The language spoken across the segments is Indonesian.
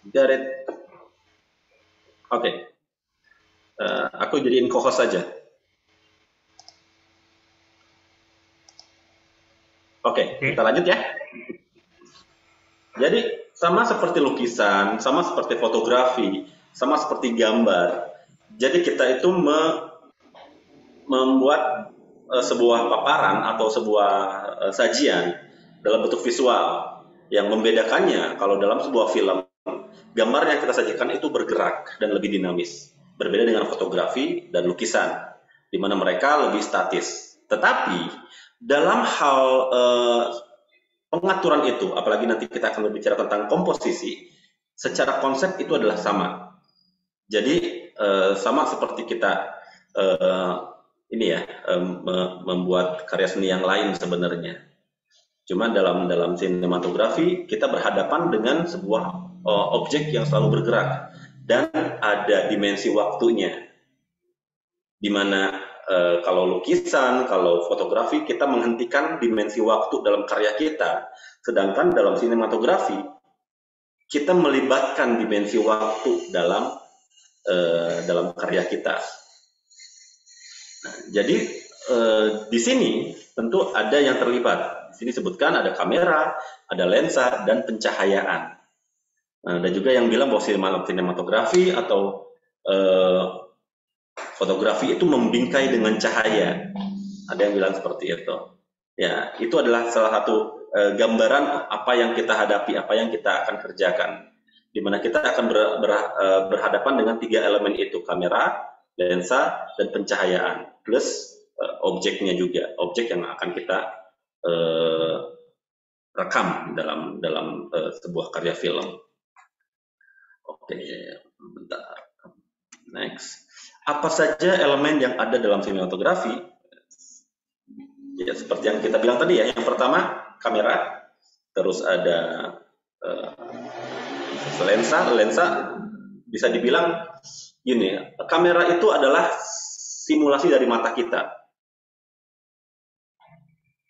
Got it. Oke, aku jadiin co-host saja. Oke, kita Oke. lanjut ya. Jadi sama seperti lukisan, sama seperti fotografi, sama seperti gambar. Jadi kita itu membuat sebuah paparan atau sebuah sajian dalam bentuk visual. Yang membedakannya kalau dalam sebuah film, gambar yang kita sajikan itu bergerak dan lebih dinamis. Berbeda dengan fotografi dan lukisan, di mana mereka lebih statis. Tetapi dalam hal pengaturan itu, apalagi nanti kita akan berbicara tentang komposisi, secara konsep itu adalah sama. Jadi sama seperti kita eh, ini ya membuat karya seni yang lain sebenarnya. Cuma dalam sinematografi kita berhadapan dengan sebuah objek yang selalu bergerak dan ada dimensi waktunya. Di mana kalau lukisan, kalau fotografi kita menghentikan dimensi waktu dalam karya kita, sedangkan dalam sinematografi kita melibatkan dimensi waktu dalam karya kita. Nah, jadi di sini tentu ada yang terlibat. Di sini sebutkan ada kamera, ada lensa, dan pencahayaan. Nah, dan juga yang bilang bahwa sinematografi atau eh, fotografi itu membingkai dengan cahaya. Ada yang bilang seperti itu. Ya, itu adalah salah satu gambaran apa yang kita hadapi, apa yang kita akan kerjakan. Di mana kita akan berhadapan dengan tiga elemen itu, kamera, lensa, dan pencahayaan. Plus objeknya juga, objek yang akan kita uh, rekam dalam sebuah karya film. Oke, bentar. Next. Apa saja elemen yang ada dalam sinematografi? Ya, seperti yang kita bilang tadi ya. Yang pertama, kamera. Terus ada uh, lensa. Lensa bisa dibilang gini, kamera itu adalah simulasi dari mata kita.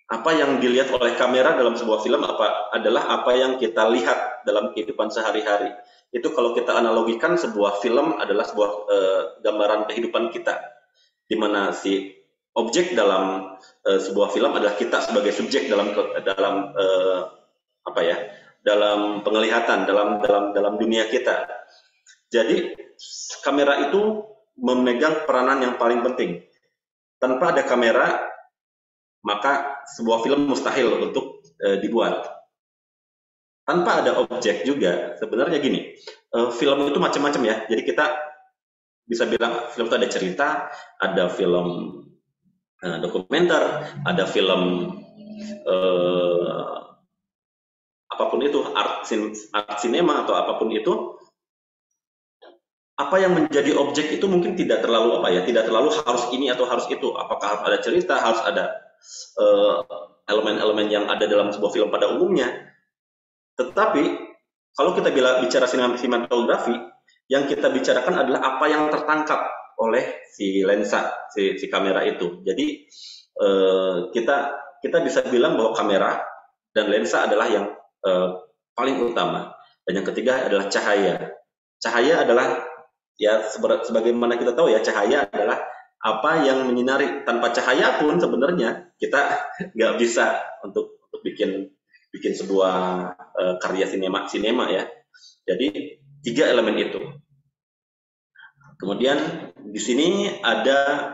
Apa yang dilihat oleh kamera dalam sebuah film adalah apa yang kita lihat dalam kehidupan sehari-hari. Itu kalau kita analogikan sebuah film adalah sebuah gambaran kehidupan kita, di mana si objek dalam sebuah film adalah kita sebagai subjek dalam apa ya, dalam penglihatan, dalam dunia kita. Jadi kamera itu memegang peranan yang paling penting. Tanpa ada kamera, maka sebuah film mustahil untuk dibuat. Tanpa ada objek juga, sebenarnya gini, film itu macam-macam ya. Jadi kita bisa bilang film itu ada cerita, ada film dokumenter, ada film eh, apapun itu, art cinema atau apapun itu. Apa yang menjadi objek itu mungkin tidak terlalu tidak terlalu harus ini atau harus itu. Apakah harus ada cerita, harus ada elemen-elemen yang ada dalam sebuah film pada umumnya. Tetapi kalau kita bicara sinematografi, yang kita bicarakan adalah apa yang tertangkap oleh si lensa, si kamera itu. Jadi kita bisa bilang bahwa kamera dan lensa adalah yang paling utama. Dan yang ketiga adalah cahaya. Cahaya adalah ya sebagaimana kita tahu ya, cahaya adalah apa yang menyinari. Tanpa cahaya pun sebenarnya kita nggak bisa untuk bikin sebuah karya sinema ya. Jadi tiga elemen itu. Kemudian di sini ada,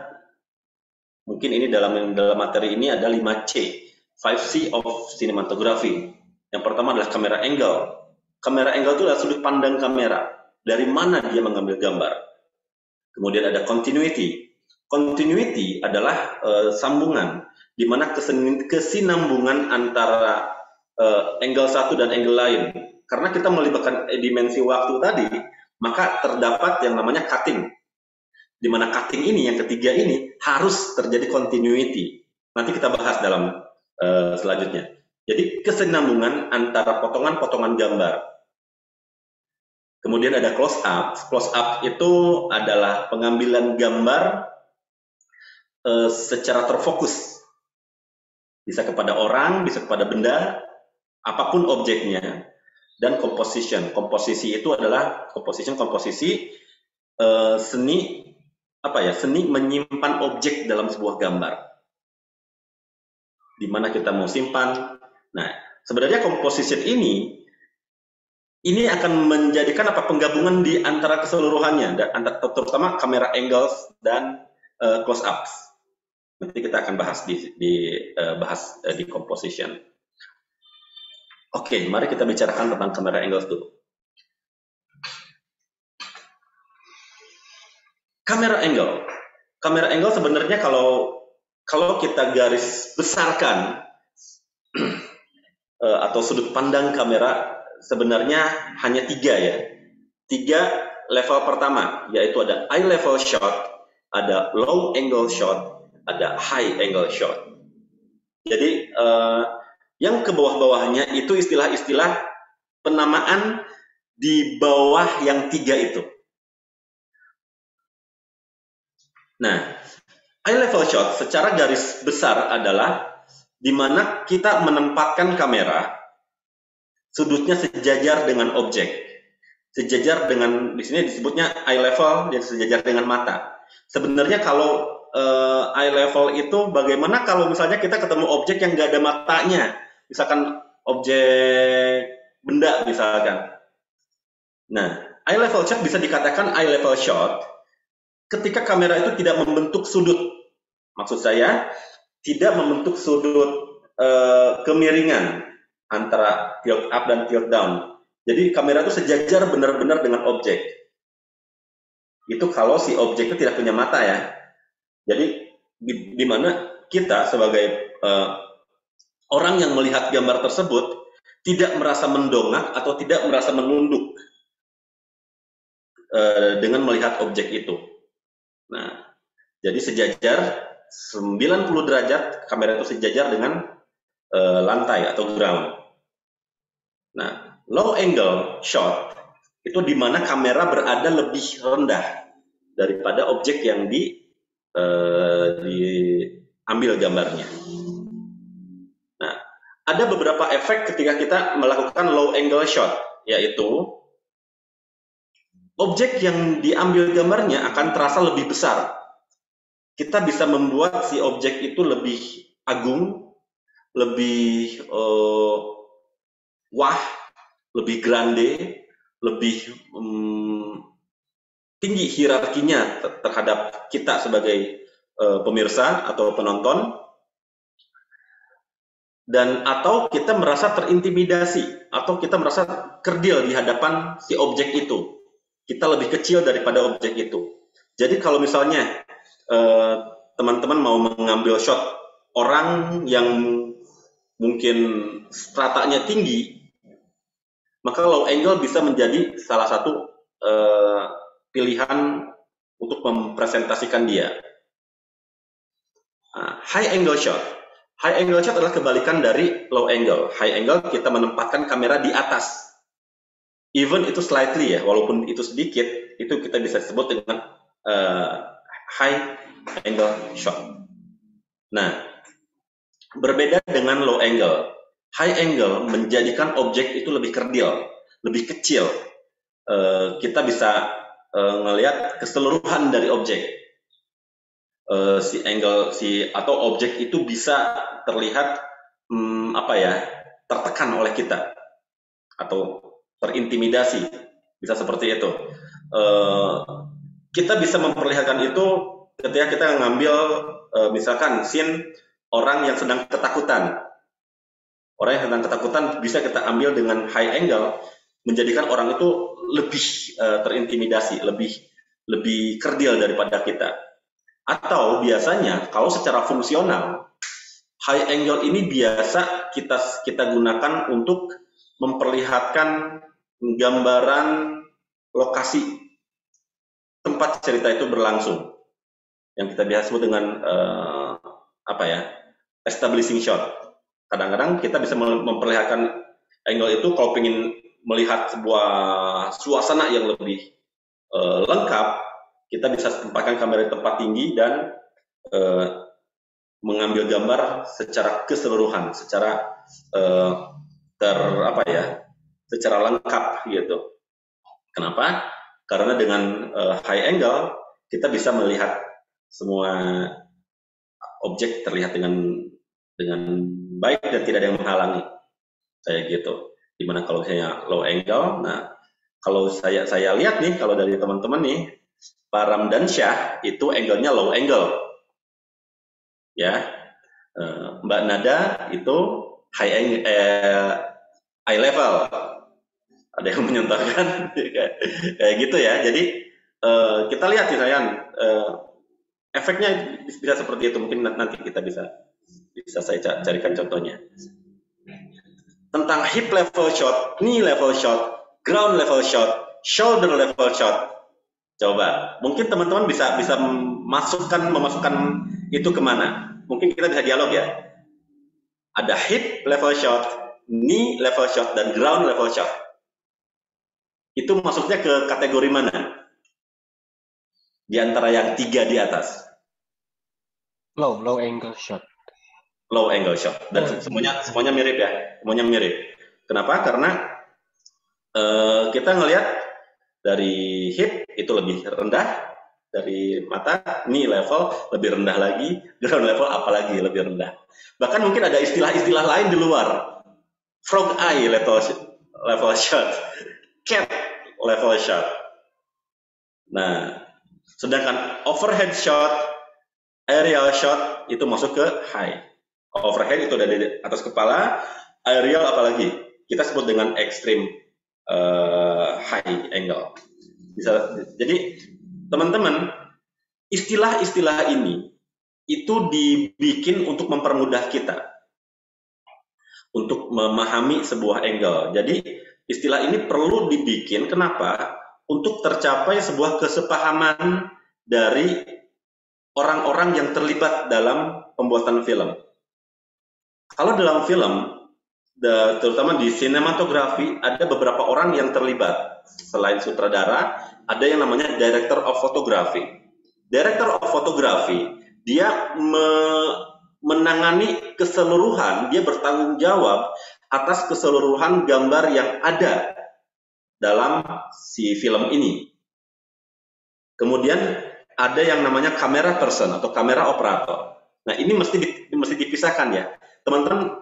mungkin ini dalam materi ini ada 5C, 5C of cinematography. Yang pertama adalah kamera angle. Kamera angle itu adalah sudut pandang kamera, dari mana dia mengambil gambar. Kemudian ada continuity. Continuity adalah sambungan, di mana kesinambungan antara angle satu dan angle lain. Karena kita melibatkan dimensi waktu tadi, maka terdapat yang namanya cutting. Di mana cutting ini, yang ketiga ini, harus terjadi continuity. Nanti kita bahas dalam selanjutnya. Jadi kesinambungan antara potongan-potongan gambar. Kemudian ada close up. Close up itu adalah pengambilan gambar secara terfokus. Bisa kepada orang, bisa kepada benda, apapun objeknya, dan composition. Komposisi itu adalah komposisi seni seni menyimpan objek dalam sebuah gambar, di mana kita mau simpan. Nah, sebenarnya composition ini akan menjadikan penggabungan di antara keseluruhannya, terutama kamera angles dan close ups. Nanti kita akan bahas di composition. Oke, mari kita bicarakan tentang kamera angles dulu. Kamera angle sebenarnya kalau kita garis besarkan atau sudut pandang kamera sebenarnya hanya 3 ya. 3 level pertama, yaitu ada eye level shot, ada low angle shot, ada high angle shot. Jadi yang ke bawah-bawahnya itu istilah-istilah penamaan di bawah yang 3 itu. Nah, eye level shot secara garis besar adalah di mana kita menempatkan kamera sudutnya sejajar dengan objek. Sejajar dengan, di sini disebutnya eye level, dan sejajar dengan mata. Sebenarnya kalau eye level itu bagaimana kalau misalnya kita ketemu objek yang nggak ada matanya, misalkan objek benda misalkan. Nah, eye level shot bisa dikatakan eye level shot ketika kamera itu tidak membentuk sudut. Maksud saya, tidak membentuk sudut kemiringan antara tilt up dan tilt down. Jadi kamera itu sejajar benar-benar dengan objek. Itu kalau si objek itu tidak punya mata ya. Jadi di mana kita sebagai orang yang melihat gambar tersebut tidak merasa mendongak atau tidak merasa menunduk dengan melihat objek itu. Nah, jadi sejajar 90 derajat, kamera itu sejajar dengan lantai atau ground. Nah, low angle shot itu di mana kamera berada lebih rendah daripada objek yang diambil gambarnya. Nah, ada beberapa efek ketika kita melakukan low angle shot, yaitu objek yang diambil gambarnya akan terasa lebih besar. Kita bisa membuat si objek itu lebih agung, lebih wah, lebih grande, lebih tinggi hierarkinya terhadap kita sebagai pemirsa atau penonton, dan atau kita merasa terintimidasi atau kita merasa kerdil di hadapan si objek itu. Kita lebih kecil daripada objek itu. Jadi kalau misalnya teman-teman mau mengambil shot orang yang mungkin stratanya tinggi, maka low angle bisa menjadi salah satu pilihan untuk mempresentasikan dia. High angle shot. High angle shot adalah kebalikan dari low angle. High angle kita menempatkan kamera di atas. Even itu slightly ya, walaupun itu sedikit, itu kita bisa sebut dengan high angle shot. Nah, berbeda dengan low angle. High angle menjadikan objek itu lebih kerdil, lebih kecil. Kita bisa ngelihat keseluruhan dari objek. Atau objek itu bisa terlihat tertekan oleh kita atau terintimidasi, bisa seperti itu. Kita bisa memperlihatkan itu ketika kita ngambil misalkan scene orang yang sedang ketakutan. Orang yang sedang ketakutan bisa kita ambil dengan high angle, menjadikan orang itu lebih terintimidasi, lebih kerdil daripada kita. Atau biasanya kalau secara fungsional, high angle ini biasa kita gunakan untuk memperlihatkan gambaran lokasi tempat cerita itu berlangsung, yang kita biasa sebut dengan establishing shot. Kadang-kadang kita bisa memperlihatkan angle itu kalau ingin melihat sebuah suasana yang lebih lengkap. Kita bisa tempatkan kamera di tempat tinggi dan mengambil gambar secara keseluruhan, secara apa ya, secara lengkap gitu. Kenapa? Karena dengan high angle kita bisa melihat semua objek terlihat dengan baik dan tidak ada yang menghalangi kayak gitu. Dimana kalau misalnya low angle, nah kalau saya lihat nih kalau dari teman-teman nih, Pak Ramdan Syah itu angle-nya low angle ya. Mbak Nada itu high level. Ada yang menyontohkan kayak gitu ya. Jadi kita lihat sih sayang, efeknya bisa seperti itu. Mungkin nanti kita bisa saya carikan contohnya. Tentang hip level shot, knee level shot, ground level shot, shoulder level shot. Coba, mungkin teman-teman bisa memasukkan itu kemana? Mungkin kita bisa dialog ya. Ada hip level shot, knee level shot, dan ground level shot. Itu masuknya ke kategori mana? Di antara yang 3 di atas. Low angle shot. Low angle shot. Dan semuanya mirip ya. Semuanya mirip. Kenapa? Karena kita ngelihat dari hip itu lebih rendah, dari mata knee level lebih rendah lagi, ground level apalagi lebih rendah. Bahkan mungkin ada istilah-istilah lain di luar. Frog eye level shot, cat level shot. Nah, sedangkan overhead shot, aerial shot itu masuk ke high. Overhead itu dari atas kepala, aerial apalagi kita sebut dengan extreme high angle. Jadi teman-teman, istilah-istilah ini itu dibikin untuk mempermudah kita untuk memahami sebuah angle. Jadi istilah ini perlu dibikin kenapa? Untuk tercapai sebuah kesepahaman dari orang-orang yang terlibat dalam pembuatan film. Kalau dalam film, terutama di sinematografi, ada beberapa orang yang terlibat. Selain sutradara, ada yang namanya director of photography. Director of photography, dia menangani keseluruhan, dia bertanggung jawab atas keseluruhan gambar yang ada dalam si film ini. Kemudian ada yang namanya kamera person atau kamera operator. Nah, ini mesti dipisahkan ya. Teman-teman,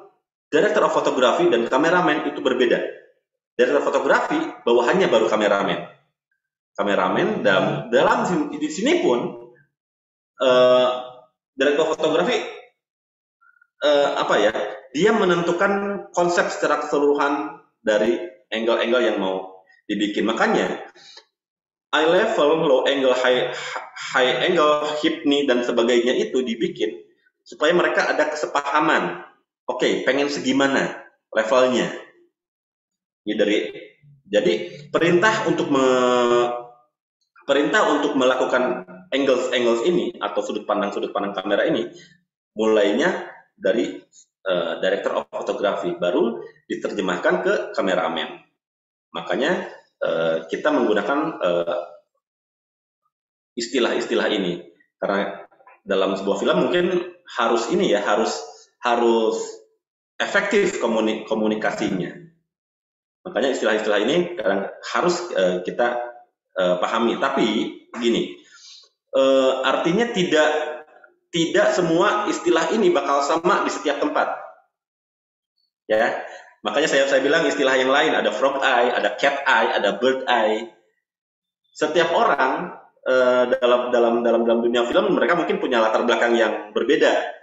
director of photography dan kameramen itu berbeda. Director fotografi bawahannya baru kameramen. Kameramen dalam di sini pun director fotografi apa ya? Dia menentukan konsep secara keseluruhan dari angle-angle yang mau dibikin. Makanya high level, low angle, high angle, hip knee dan sebagainya itu dibikin supaya mereka ada kesepahaman. Oke, pengen segimana levelnya. Ya, jadi perintah untuk melakukan angles ini atau sudut pandang kamera ini mulainya dari director of photography, baru diterjemahkan ke kameramen. Makanya kita menggunakan istilah-istilah ini karena dalam sebuah film mungkin harus efektif komunikasinya. Makanya istilah-istilah ini kadang harus kita pahami. Tapi gini, artinya tidak semua istilah ini bakal sama di setiap tempat. Ya, makanya saya bilang istilah yang lain, ada frog eye, ada cat eye, ada bird eye. Setiap orang dalam dunia film mereka mungkin punya latar belakang yang berbeda.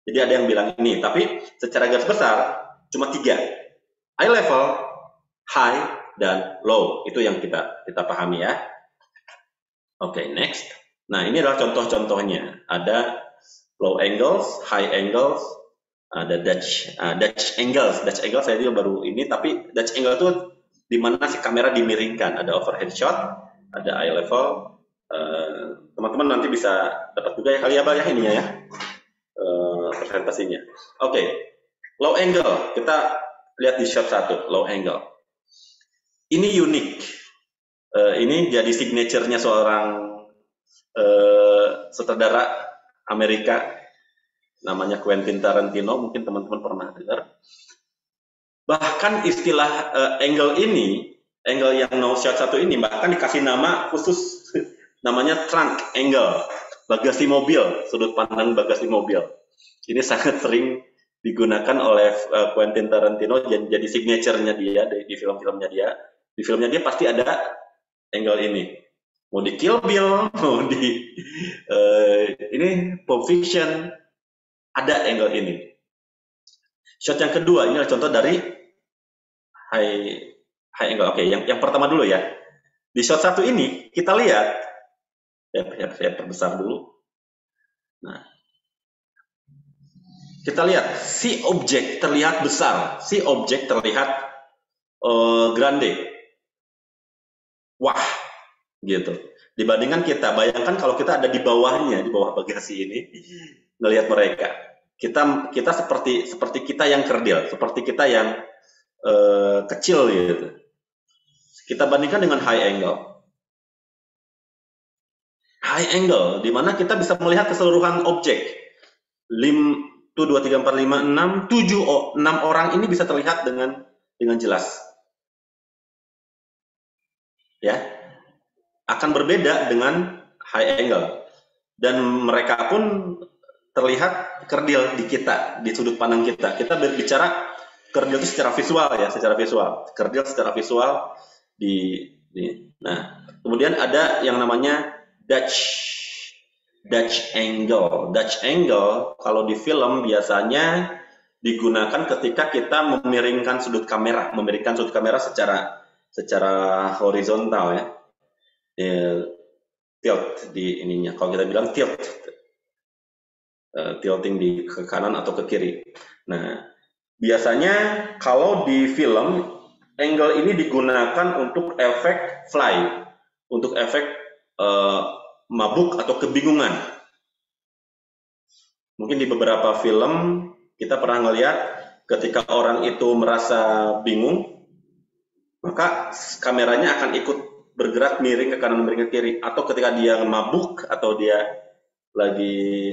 Jadi ada yang bilang ini, tapi secara garis besar cuma 3. High level, high, dan low. Itu yang kita pahami ya. Oke, next. Nah, ini adalah contoh-contohnya. Ada low angles, high angles, ada Dutch angles. Dutch angles saya juga baru ini, tapi Dutch angle itu di mana si kamera dimiringkan. Ada overhead shot, ada eye level. Teman-teman nanti bisa dapat juga ya kali ya ininya ya, presentasinya. Oke, low angle. Kita lihat di shot 1, low angle. Ini unik. Ini jadi signature-nya seorang sutradara Amerika namanya Quentin Tarantino, mungkin teman-teman pernah dengar. Bahkan istilah angle ini, angle yang no shot satu ini bahkan dikasih nama khusus namanya trunk angle, bagasi mobil, sudut pandang bagasi mobil. Ini sangat sering digunakan oleh Quentin Tarantino jadi signature-nya dia di film-filmnya dia. Di filmnya dia pasti ada angle ini. Mau di Kill Bill, mau di ini Pulp Fiction, ada angle ini. Shot yang kedua ini adalah contoh dari high angle. Oke, yang pertama dulu ya. Di shot satu ini kita lihat, saya perbesar dulu. Nah, kita lihat si objek terlihat besar, si objek terlihat grande. Wah, gitu. Dibandingkan kita, bayangkan kalau kita ada di bawahnya, di bawah bagasi ini, ngelihat mereka. Kita seperti kita yang kerdil, seperti kita yang kecil gitu. Kita bandingkan dengan high angle. High angle, di mana kita bisa melihat keseluruhan objek. 1, 2, 3, 4, 5, 6, 7, 6 orang ini bisa terlihat dengan jelas. Ya, akan berbeda dengan high angle. Dan mereka pun terlihat kerdil di kita, di sudut pandang kita. Kita berbicara kerdil itu secara visual ya, secara visual. Kerdil secara visual Nah, kemudian ada yang namanya Dutch angle. Dutch angle kalau di film biasanya digunakan ketika kita memiringkan sudut kamera secara horizontal ya. Tilt di ininya. Kalau kita bilang tilt, tilting ke kanan atau ke kiri. Nah, biasanya kalau di film angle ini digunakan untuk efek fly, untuk efek mabuk atau kebingungan. Mungkin di beberapa film kita pernah ngelihat ketika orang itu merasa bingung, maka kameranya akan ikut bergerak miring ke kanan miring ke kiri. Atau ketika dia mabuk atau dia lagi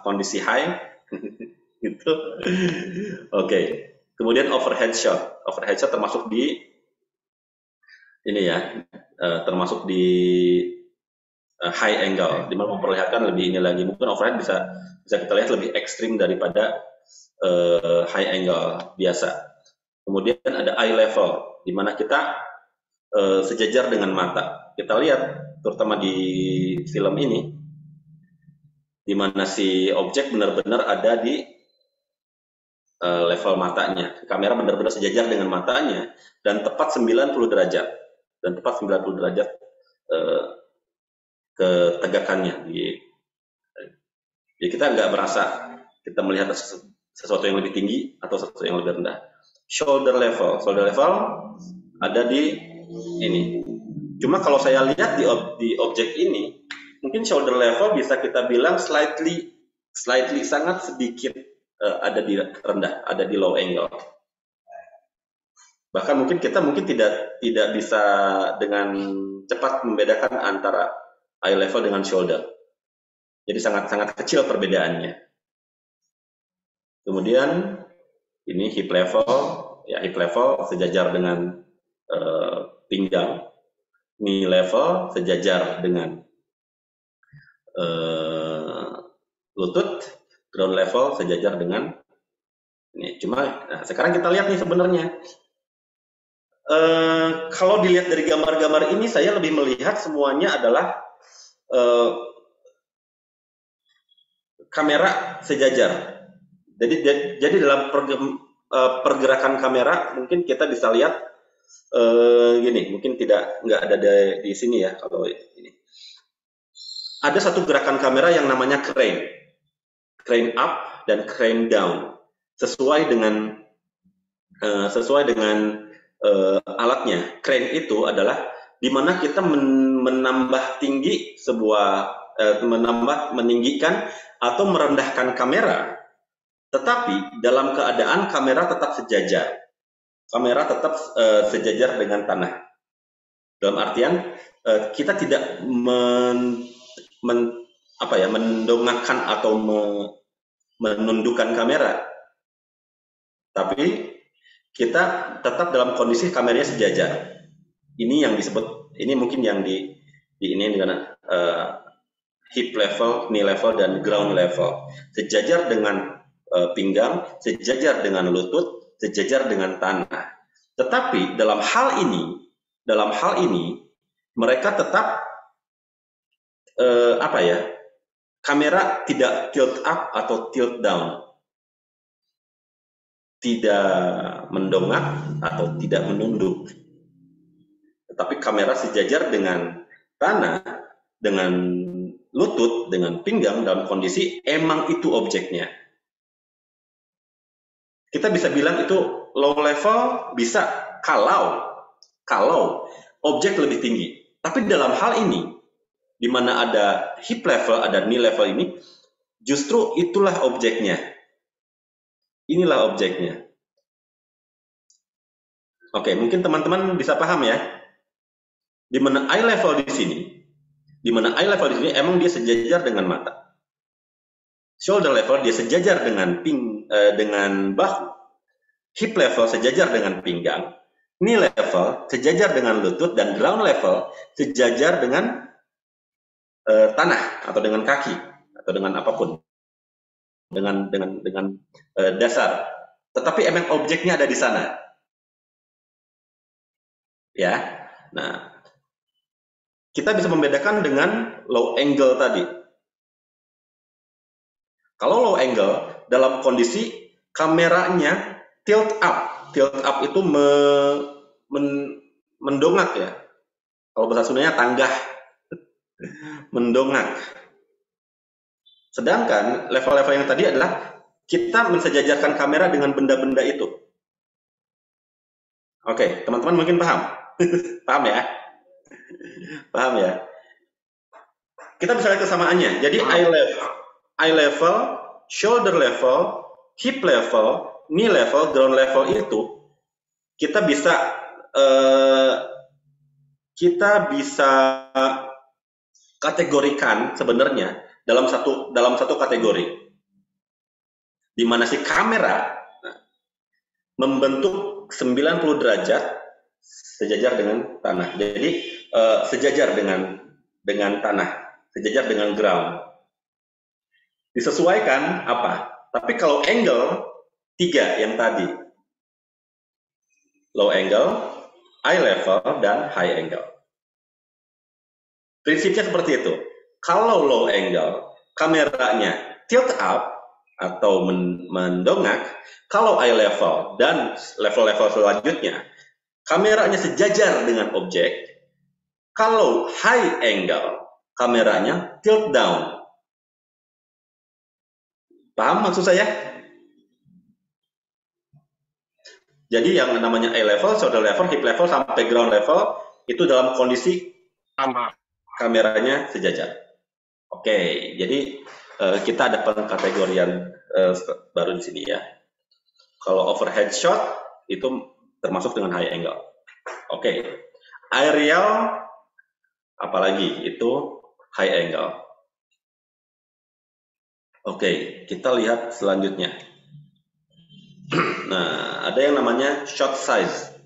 kondisi high, gitu. Oke. Kemudian overhead shot. Overhead shot termasuk di ini ya, termasuk di high angle, di mana memperlihatkan lebih ini lagi. Mungkin overhead bisa kita lihat lebih ekstrim daripada high angle biasa. Kemudian ada eye level, di mana kita sejajar dengan mata. Kita lihat, terutama di film ini, di mana si objek benar-benar ada di level matanya. Kamera benar-benar sejajar dengan matanya dan tepat 90 derajat. Dan tepat 90 derajat ketegakannya. Jadi kita nggak merasa kita melihat sesuatu yang lebih tinggi atau sesuatu yang lebih rendah. Shoulder level ada di ini. Cuma kalau saya lihat di objek ini, mungkin shoulder level bisa kita bilang slightly sangat sedikit ada di rendah, ada di low angle. Bahkan kita tidak bisa dengan cepat membedakan antara eye level dengan shoulder. Jadi sangat kecil perbedaannya. Kemudian ini hip level sejajar dengan pinggang. Knee level sejajar dengan lutut. Ground level sejajar dengan ini. Cuma sekarang kita lihat nih sebenarnya. Kalau dilihat dari gambar-gambar ini, saya lebih melihat semuanya adalah kamera sejajar. Jadi dalam pergerakan kamera mungkin kita bisa lihat gini, mungkin nggak ada di sini ya kalau ini. Ada satu gerakan kamera yang namanya crane up dan crane down, sesuai dengan alatnya. Crane itu adalah di mana kita menambah tinggi meninggikan atau merendahkan kamera, tetapi dalam keadaan kamera tetap sejajar. Kamera tetap sejajar dengan tanah. Dalam artian kita tidak mendongakkan atau menundukkan kamera, tapi kita tetap dalam kondisi kameranya sejajar. Ini yang disebut, ini mungkin yang di ini dengan hip level, knee level, dan ground level. Sejajar dengan pinggang, sejajar dengan lutut, sejajar dengan tanah. Tetapi dalam hal ini mereka tetap kamera tidak tilt up atau tilt down, tidak mendongak atau tidak menunduk, tetapi kamera sejajar dengan tanah, dengan lutut, dengan pinggang dalam kondisi emang itu objeknya. Kita bisa bilang itu low level bisa kalau objek lebih tinggi. Tapi dalam hal ini, di mana ada hip level, ada knee level ini, justru itulah objeknya. Inilah objeknya. Oke, mungkin teman-teman bisa paham ya. Di mana eye level di sini, emang dia sejajar dengan mata. Shoulder level dia sejajar dengan bahu. Hip level sejajar dengan pinggang. Knee level sejajar dengan lutut, dan ground level sejajar dengan tanah atau dengan kaki atau dengan apapun, dengan dasar. Tetapi emang objeknya ada di sana. Ya. Nah, kita bisa membedakan dengan low angle tadi. Kalau low angle dalam kondisi kameranya tilt up. Tilt up itu mendongak ya. Kalau bahasa Sundanya tanggah. Mendongak. Sedangkan level-level yang tadi adalah kita mensejajarkan kamera dengan benda-benda itu. Oke, teman-teman mungkin paham? Paham ya? Paham ya? Kita bisa lihat kesamaannya. Jadi eye level, shoulder level, hip level, knee level, ground level itu kita bisa kategorikan sebenarnya dalam satu kategori, di mana si kamera membentuk 90 derajat sejajar dengan tanah. Jadi sejajar dengan tanah, sejajar dengan ground. Disesuaikan apa? Tapi kalau angle 3 yang tadi, low angle, eye level, dan high angle. Prinsipnya seperti itu. Kalau low angle, kameranya tilt up atau mendongak. Kalau eye level dan level-level selanjutnya, kameranya sejajar dengan objek. Kalau high angle, kameranya tilt down. Paham maksud saya? Jadi yang namanya eye level, shoulder level, hip level, sampai ground level, itu dalam kondisi kameranya sejajar. Oke, jadi kita ada pengkategorian baru di sini ya. Kalau overhead shot itu termasuk dengan high angle. Oke, aerial apalagi itu high angle. Oke, kita lihat selanjutnya. Nah, ada yang namanya shot size.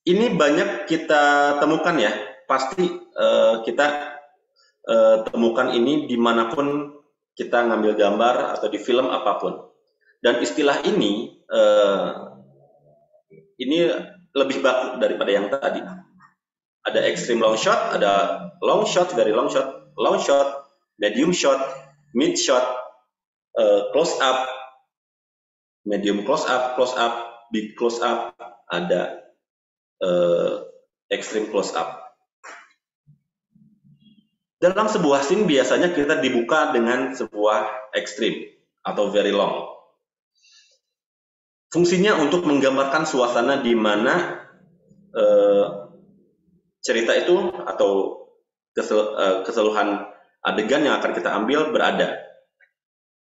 Ini banyak kita temukan ya, pasti kita temukan ini dimanapun kita ngambil gambar atau di film apapun. Dan istilah ini lebih baku daripada yang tadi. Ada extreme long shot, ada long shot, very long shot, medium shot, mid shot, close up, medium close up, big close up, ada extreme close up. Dalam sebuah scene biasanya kita dibuka dengan sebuah extreme atau very long. Fungsinya untuk menggambarkan suasana di mana cerita itu atau keseluruhan adegan yang akan kita ambil berada.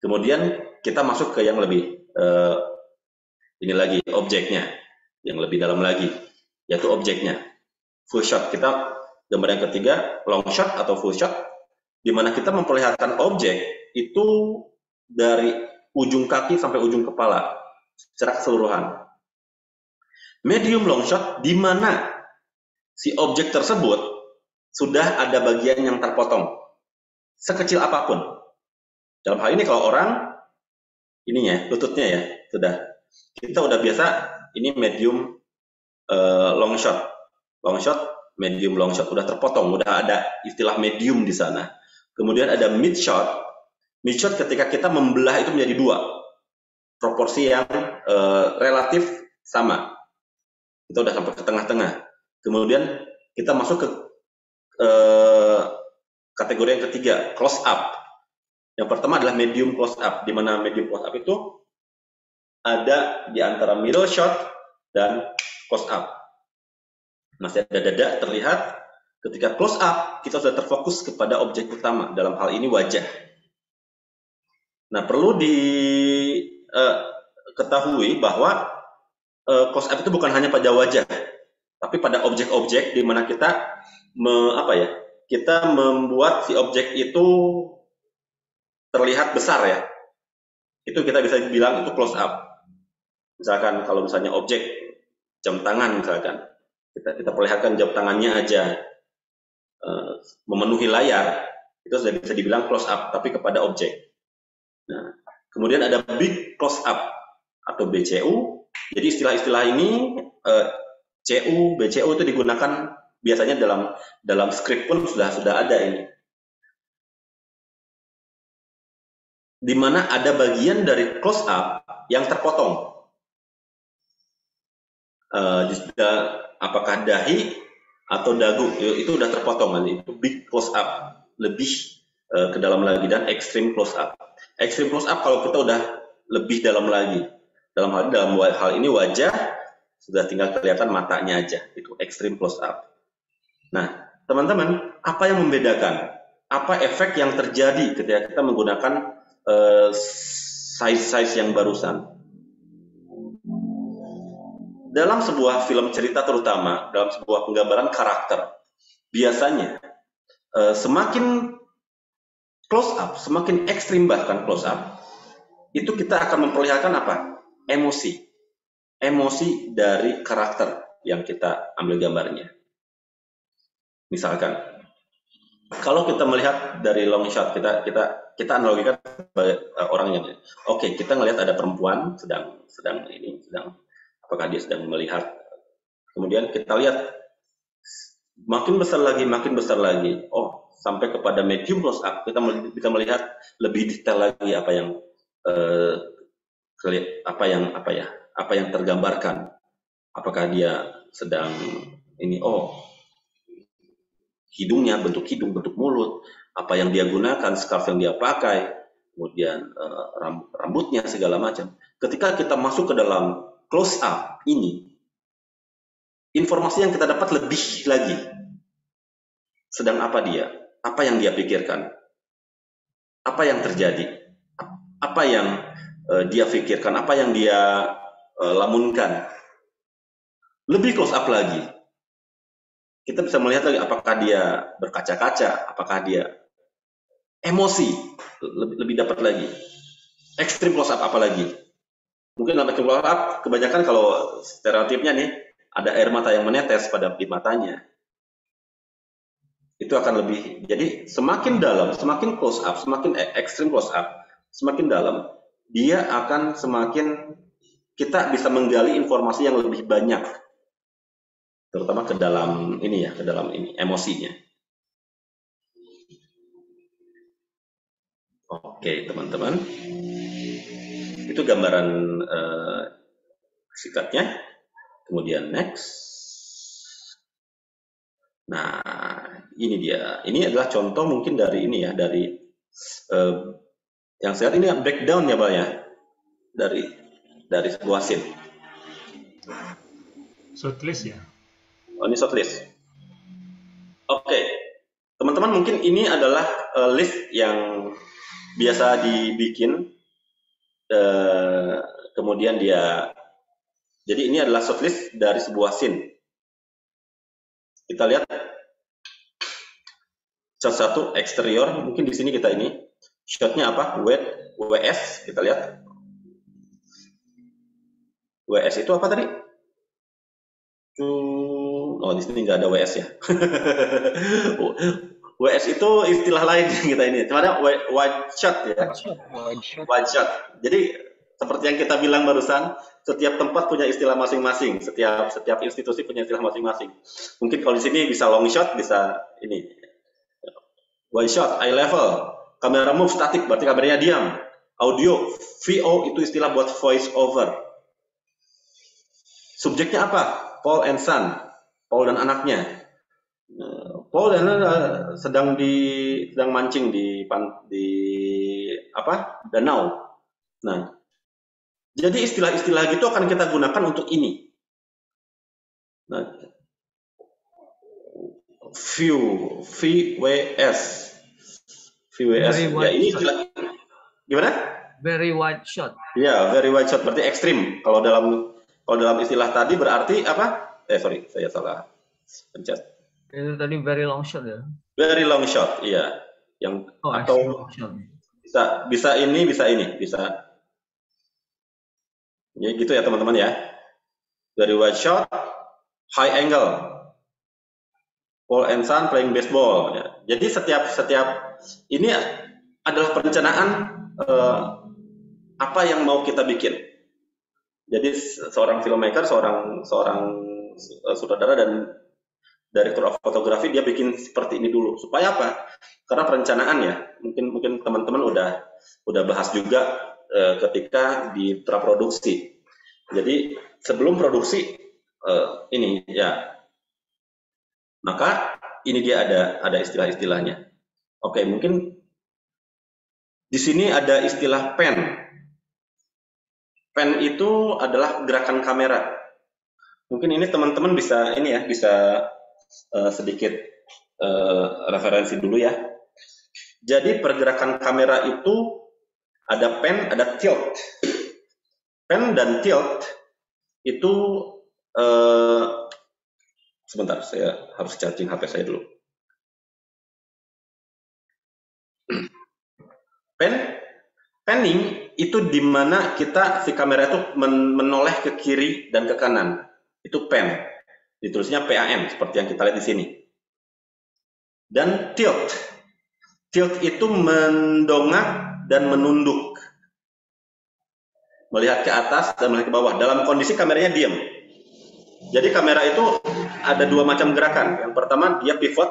Kemudian kita masuk ke yang lebih ini lagi, objeknya, yang lebih dalam lagi, yaitu objeknya. Full shot, kita gambar yang ketiga, long shot atau full shot, di mana kita memperlihatkan objek itu dari ujung kaki sampai ujung kepala secara keseluruhan. Medium long shot di mana si objek tersebut sudah ada bagian yang terpotong sekecil apapun. Dalam hal ini kalau orang ininya lututnya ya sudah, kita udah biasa ini medium long shot, medium long shot udah terpotong, udah ada istilah medium di sana. Kemudian ada mid shot ketika kita membelah itu menjadi dua, proporsi yang relatif sama. Kita udah sampai ke tengah-tengah. Kemudian kita masuk ke kategori yang ketiga, close up. Yang pertama adalah medium close up, di mana medium close up itu ada di antara middle shot dan close up. Masih ada dada terlihat. Ketika close up, kita sudah terfokus kepada objek utama, dalam hal ini wajah. Nah, perlu diketahui bahwa close up itu bukan hanya pada wajah, tapi pada objek-objek di mana kita kita membuat si objek itu terlihat besar ya. Itu kita bisa bilang itu close up. Misalkan kalau misalnya objek jam tangan misalkan, kita perlihatkan jam tangannya aja memenuhi layar, itu sudah bisa dibilang close up, tapi kepada objek. Nah, kemudian ada big close up atau BCU. Jadi istilah-istilah ini CU, BCU itu digunakan biasanya dalam skrip pun sudah ada ini. Di mana ada bagian dari close up yang terpotong. Apakah dahi atau dagu itu udah terpotong, itu big close up, lebih ke dalam lagi, dan extreme close up. Extreme close up kalau kita udah lebih dalam lagi, dalam hal ini wajah sudah tinggal kelihatan matanya aja, itu extreme close up. Nah, teman-teman, apa yang membedakan? Apa efek yang terjadi ketika kita menggunakan size yang barusan? Dalam sebuah film cerita, terutama dalam sebuah penggambaran karakter, biasanya semakin close up, semakin ekstrim bahkan close up, itu kita akan memperlihatkan apa? Emosi dari karakter yang kita ambil gambarnya. Misalkan, kalau kita melihat dari long shot, kita analogikan sebagai orang yang, kita ngelihat ada perempuan sedang apakah dia sedang melihat, kemudian kita lihat makin besar lagi, sampai kepada medium close up, kita bisa melihat lebih detail lagi apa yang tergambarkan. Apakah dia sedang hidungnya, bentuk hidung, bentuk mulut, apa yang dia gunakan, scarf yang dia pakai, kemudian rambutnya, segala macam. Ketika kita masuk ke dalam close up ini, informasi yang kita dapat lebih lagi. Sedang apa dia? Apa yang dia pikirkan? Apa yang terjadi? Apa yang dia pikirkan? Apa yang dia lamunkan? Lebih close up lagi. Kita bisa melihat lagi apakah dia berkaca-kaca, apakah dia emosi, lebih dapat lagi. Extreme close up apa lagi? Mungkin dalam extreme close up, kebanyakan kalau stereotipnya nih, ada air mata yang menetes pada di matanya. Itu akan lebih, jadi semakin dalam, semakin close up, semakin extreme close up, semakin dalam, dia akan semakin kita bisa menggali informasi yang lebih banyak, terutama ke dalam emosinya. Oke, teman-teman, itu gambaran singkatnya. Kemudian next. Nah, ini dia. Ini adalah contoh mungkin dari yang saya lihat ini breakdown ya, Pak ya, dari sebuah scene. Shortlist ya? Oh, ini shortlist. Oke. Teman-teman, mungkin ini adalah list yang biasa dibikin. Kemudian jadi ini adalah shortlist dari sebuah scene. Kita lihat shot 1 eksterior, mungkin di sini kita ini shotnya apa? WS, kita lihat. WS itu apa tadi? Oh, di sini nggak ada WS ya. WS itu istilah lain kita ini. Cuma wide shot ya. Wide shot. Jadi seperti yang kita bilang barusan, setiap tempat punya istilah masing-masing. Setiap institusi punya istilah masing-masing. Mungkin kalau di sini bisa long shot, bisa ini. Wide shot, eye level. Kamera move static, berarti kameranya diam. Audio, VO itu istilah buat voice over. Subjeknya apa? Paul and Son. Paul dan anaknya. Paul dan sedang mancing di danau. Nah, jadi istilah-istilah gitu akan kita gunakan untuk ini. Nah, VWS. Ya, ini istilah. Gimana? Very wide shot. Ya, very wide shot berarti ekstrim. Kalau dalam istilah tadi berarti apa? Sorry, saya salah pencet. Itu tadi very long shot ya? Very long shot, iya. Atau bisa ini. Ya gitu ya teman-teman ya. Very wide shot, high angle. Paul and Son playing baseball. Ya. Jadi setiap ini adalah perencanaan apa yang mau kita bikin. Jadi seorang filmmaker, seorang sutradara dan director of photography dia bikin seperti ini dulu. Supaya apa? Karena perencanaan ya. Mungkin teman-teman udah bahas juga ketika di praproduksi. Jadi sebelum produksi ini ya. Maka ini dia ada istilah-istilahnya. Oke, mungkin di sini ada istilah pan. Pan itu adalah gerakan kamera. Mungkin ini teman-teman bisa sedikit referensi dulu ya. Jadi pergerakan kamera itu ada pan, ada tilt. Pan dan tilt itu sebentar, saya harus charging HP saya dulu. Panning itu di mana si kamera itu menoleh ke kiri dan ke kanan. Itu pan. Ditulisnya PAN seperti yang kita lihat di sini. Dan tilt. Tilt itu mendongak dan menunduk. Melihat ke atas dan melihat ke bawah. Dalam kondisi kameranya diam. Jadi kamera itu ada dua macam gerakan. Yang pertama dia pivot,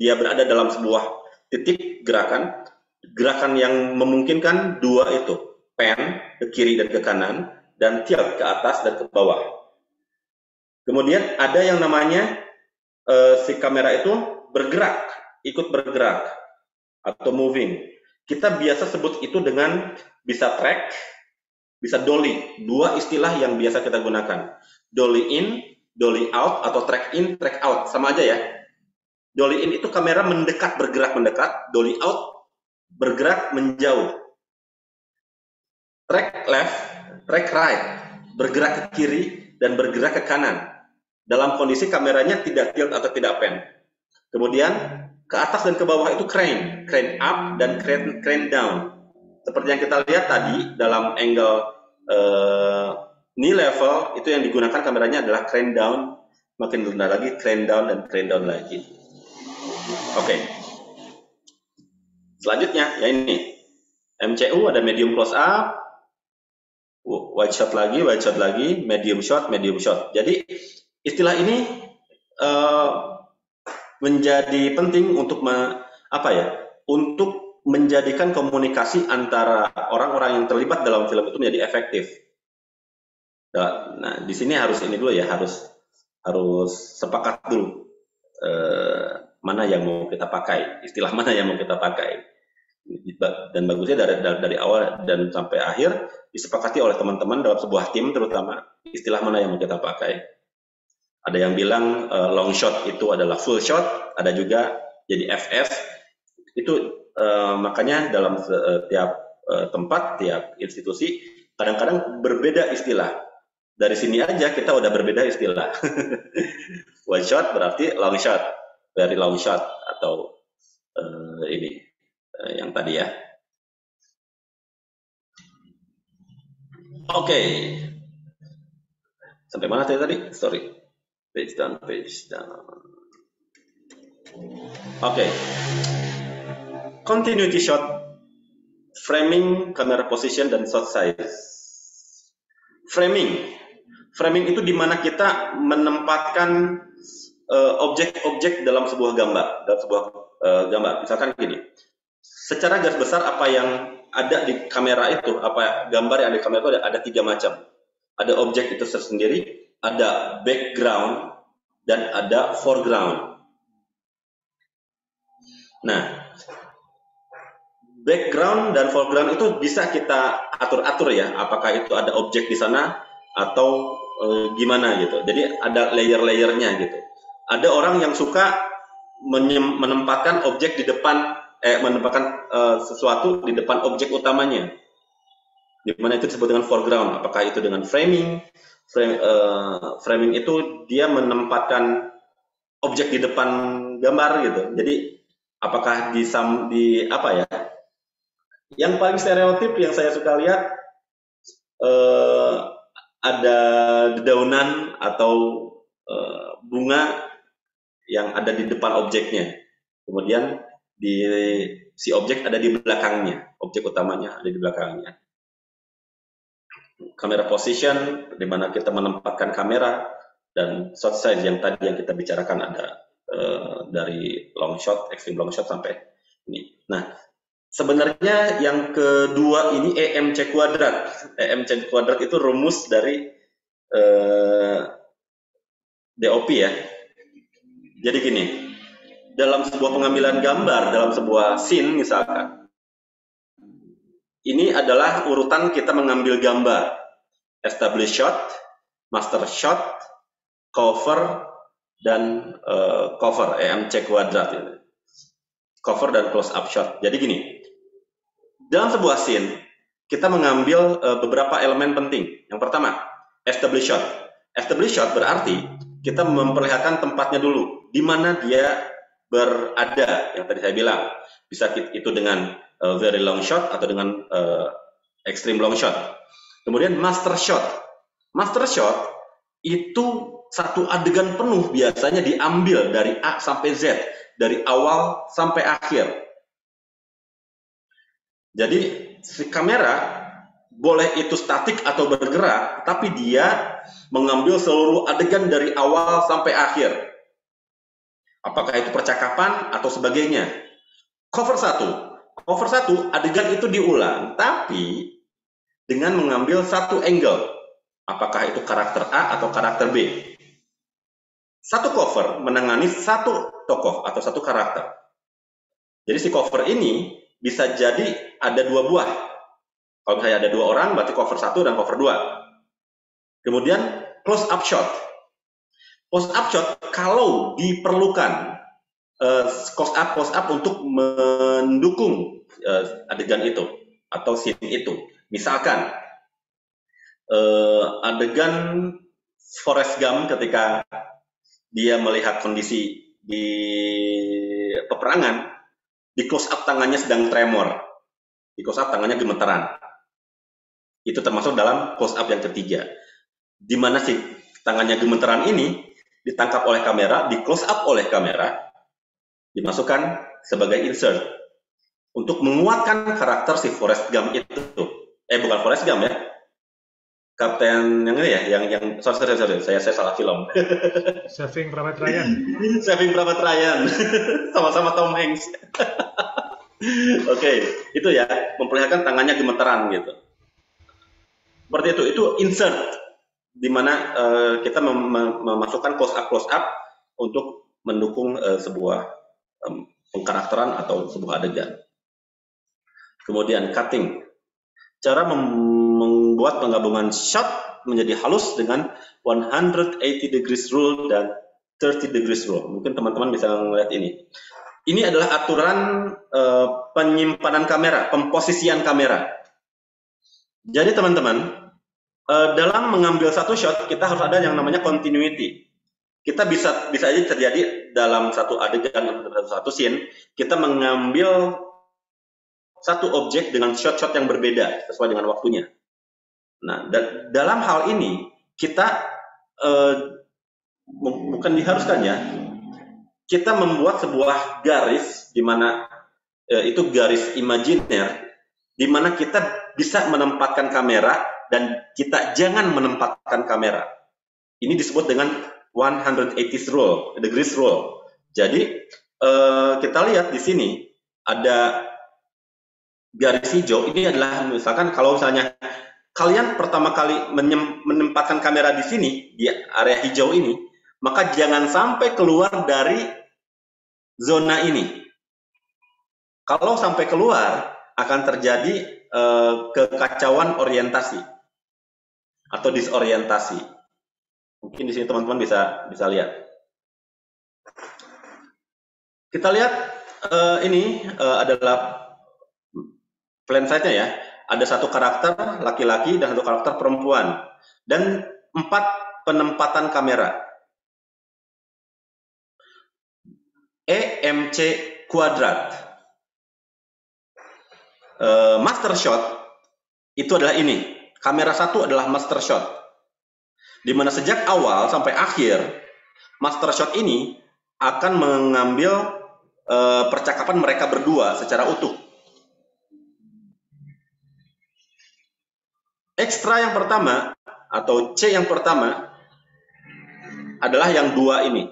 dia berada dalam sebuah titik gerakan. Gerakan yang memungkinkan dua itu, pan ke kiri dan ke kanan, dan tilt ke atas dan ke bawah. Kemudian ada yang namanya si kamera itu bergerak, ikut bergerak atau moving. Kita biasa sebut itu dengan bisa track, bisa dolly. Dua istilah yang biasa kita gunakan. Dolly in, dolly out, atau track in, track out. Sama aja ya. Dolly in itu kamera mendekat, bergerak mendekat. Dolly out, bergerak menjauh. Track left, track right, bergerak ke kiri dan bergerak ke kanan. Dalam kondisi kameranya tidak tilt atau tidak pan. Kemudian ke atas dan ke bawah itu crane up dan crane down. Seperti yang kita lihat tadi dalam angle knee level itu yang digunakan kameranya adalah crane down, makin rendah lagi crane down dan crane down lagi. Oke. Selanjutnya ya ini MCU ada medium close up, wide shot lagi, medium shot. Jadi istilah ini menjadi penting untuk untuk menjadikan komunikasi antara orang-orang yang terlibat dalam film itu menjadi efektif. Nah, di sini harus sepakat dulu mana yang mau kita pakai, istilah mana yang mau kita pakai. Dan bagusnya dari awal dan sampai akhir disepakati oleh teman-teman dalam sebuah tim, terutama istilah mana yang mau kita pakai. Ada yang bilang long shot itu adalah full shot, ada juga jadi FS. Itu makanya dalam tiap tempat, tiap institusi kadang-kadang berbeda istilah. Dari sini aja kita udah berbeda istilah. One shot berarti long shot, very long shot, atau ini yang tadi ya. Oke. Sampai mana tadi? Sorry. Page down, page down. Oke. Continuity shot, framing, camera position, dan shot size. Framing. Framing itu di mana kita menempatkan objek-objek dalam sebuah gambar, Misalkan gini, secara garis besar apa yang ada di kamera itu, gambar yang ada di kamera itu ada 3 macam. Ada objek itu tersendiri, ada background, dan ada foreground. Nah, background dan foreground itu bisa kita atur-atur ya, apakah itu ada objek di sana atau gimana gitu. Jadi ada layer-layernya gitu. Ada orang yang suka menempatkan objek di depan, menempatkan sesuatu di depan objek utamanya, di mana itu disebut dengan foreground. Apakah itu dengan framing? Framing itu dia menempatkan objek di depan gambar gitu. Jadi apakah di apa ya? Yang paling stereotip yang saya suka lihat ada dedaunan atau bunga yang ada di depan objeknya. Kemudian si objek ada di belakangnya, objek utamanya ada di belakangnya. Camera position, di mana kita menempatkan kamera, dan shot size yang tadi yang kita bicarakan ada dari long shot, extreme long shot sampai ini. Nah, sebenarnya yang kedua ini EMC kuadrat. EMC kuadrat itu rumus dari DOP ya. Jadi gini, dalam sebuah pengambilan gambar, dalam sebuah scene misalkan, ini adalah urutan kita mengambil gambar. Establish shot, master shot, cover, dan cover, EMC kuadrat ini. Cover dan close up shot. Jadi gini, dalam sebuah scene, kita mengambil beberapa elemen penting. Yang pertama, establish shot. Establish shot berarti kita memperlihatkan tempatnya dulu, di mana dia berada, yang tadi saya bilang. Bisa itu dengan very long shot atau dengan extreme long shot. Kemudian master shot. Master shot itu satu adegan penuh biasanya diambil dari A sampai Z, dari awal sampai akhir. Jadi si kamera boleh itu statik atau bergerak, tapi dia mengambil seluruh adegan dari awal sampai akhir. Apakah itu percakapan atau sebagainya. Cover 1 adegan itu diulang, tapi dengan mengambil satu angle. Apakah itu karakter A atau karakter B. Satu cover menangani satu tokoh atau satu karakter. Jadi si cover ini bisa jadi ada 2 buah. Kalau misalnya ada 2 orang, berarti cover 1 dan cover 2. Kemudian close up shot. Close up shot kalau diperlukan close up untuk mendukung adegan itu atau scene itu. Misalkan adegan Forrest Gump ketika dia melihat kondisi di peperangan, di close up tangannya sedang tremor, di close up tangannya gemeteran. Itu termasuk dalam close up yang ketiga, di mana si tangannya gemeteran ini ditangkap oleh kamera, di close up oleh kamera, dimasukkan sebagai insert untuk menguatkan karakter si Forrest Gump itu. Bukan Forrest Gump ya, Kapten yang ini ya, yang sorry, saya salah film. Saving Private Ryan. Saving Private Ryan, sama-sama Tom Hanks. Oke, itu ya, memperlihatkan tangannya gemeteran gitu. Seperti itu insert, di mana kita memasukkan close up untuk mendukung sebuah pengkarakteran atau sebuah adegan. Kemudian cutting, cara membuat penggabungan shot menjadi halus dengan 180 degrees rule dan 30 degrees rule. Mungkin teman-teman bisa melihat ini. Ini adalah aturan penyimpanan kamera, pemposisian kamera. Jadi teman-teman, dalam mengambil satu shot, kita harus ada yang namanya continuity. Kita bisa aja terjadi dalam satu adegan, satu scene, kita mengambil satu objek dengan shot-shot yang berbeda sesuai dengan waktunya. Nah, dalam hal ini kita bukan diharuskan ya, kita membuat sebuah garis di mana itu garis imajiner, di mana kita bisa menempatkan kamera dan kita jangan menempatkan kamera. Ini disebut dengan 180 degrees rule. Jadi kita lihat di sini ada garis hijau. Ini adalah misalkan kalau misalnya kalian pertama kali menempatkan kamera di sini di area hijau ini, maka jangan sampai keluar dari zona ini. Kalau sampai keluar, akan terjadi kekacauan orientasi atau disorientasi. Mungkin di sini teman-teman bisa lihat. Kita lihat ini adalah plan site-nya ya. Ada satu karakter laki-laki dan satu karakter perempuan dan 4 penempatan kamera. EMC kuadrat. Master shot itu adalah ini. Kamera 1 adalah master shot. Di mana sejak awal sampai akhir master shot ini akan mengambil percakapan mereka berdua secara utuh. Ekstra yang pertama atau C yang pertama adalah yang 2 ini.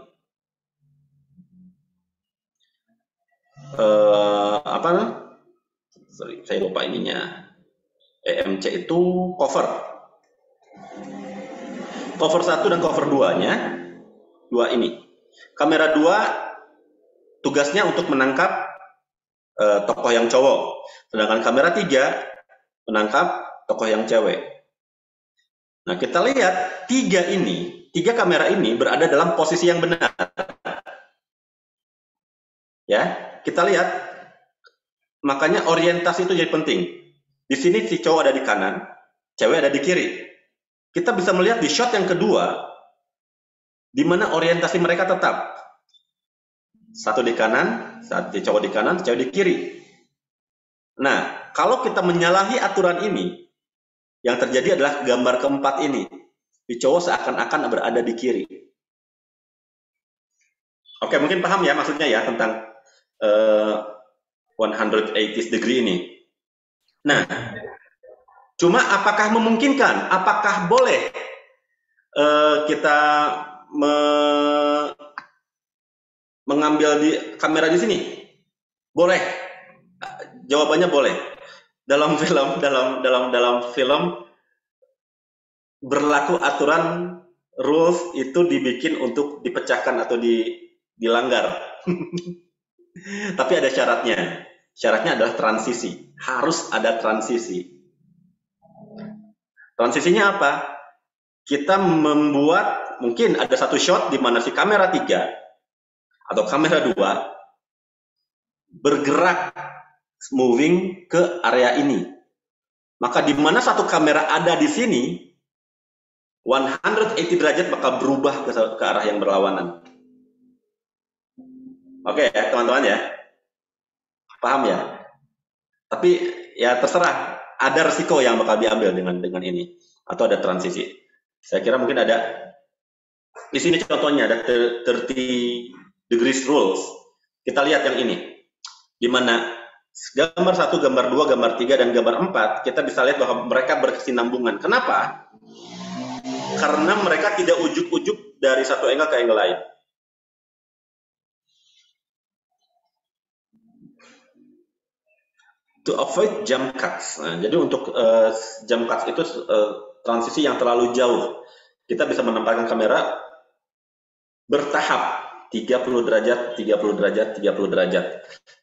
Sorry, saya lupa ininya. EMC itu cover 1 dan cover 2-nya, 2 ini. Kamera 2 tugasnya untuk menangkap tokoh yang cowok, sedangkan kamera 3 menangkap tokoh yang cewek. Nah, kita lihat 3 kamera ini berada dalam posisi yang benar. Ya, kita lihat. Makanya orientasi itu jadi penting. Di sini si cowok ada di kanan, cewek ada di kiri. Kita bisa melihat di shot yang kedua, di mana orientasi mereka tetap. Satu di kanan, si cowok di kanan, cewek di kiri. Nah, kalau kita menyalahi aturan ini, yang terjadi adalah gambar keempat ini. Si cowok seakan-akan berada di kiri. Oke, mungkin paham ya maksudnya ya tentang 180 degree ini. Nah, cuma apakah memungkinkan? Apakah boleh kita mengambil di kamera di sini? Boleh. Jawabannya boleh. Dalam film berlaku aturan rules itu dibikin untuk dipecahkan atau dilanggar. Tapi ada syaratnya. Syaratnya adalah transisi. Harus ada transisi. Transisinya apa? Kita membuat, mungkin ada satu shot di mana si kamera 3 atau kamera 2 bergerak moving ke area ini. Maka di mana satu kamera ada di sini, 180 derajat bakal berubah ke arah yang berlawanan. Oke ya teman-teman ya, paham ya? Tapi ya terserah, ada resiko yang bakal diambil dengan ini atau ada transisi. Saya kira mungkin ada di sini contohnya ada 30 degrees rules. Kita lihat yang ini, di mana gambar 1, gambar 2, gambar 3 dan gambar 4 kita bisa lihat bahwa mereka berkesinambungan. Kenapa? Karena mereka tidak ujuk-ujuk dari satu angle ke angle lain. To avoid jump cuts. Nah, jadi untuk jump cuts itu transisi yang terlalu jauh. Kita bisa menempatkan kamera bertahap 30 derajat, 30 derajat, 30 derajat.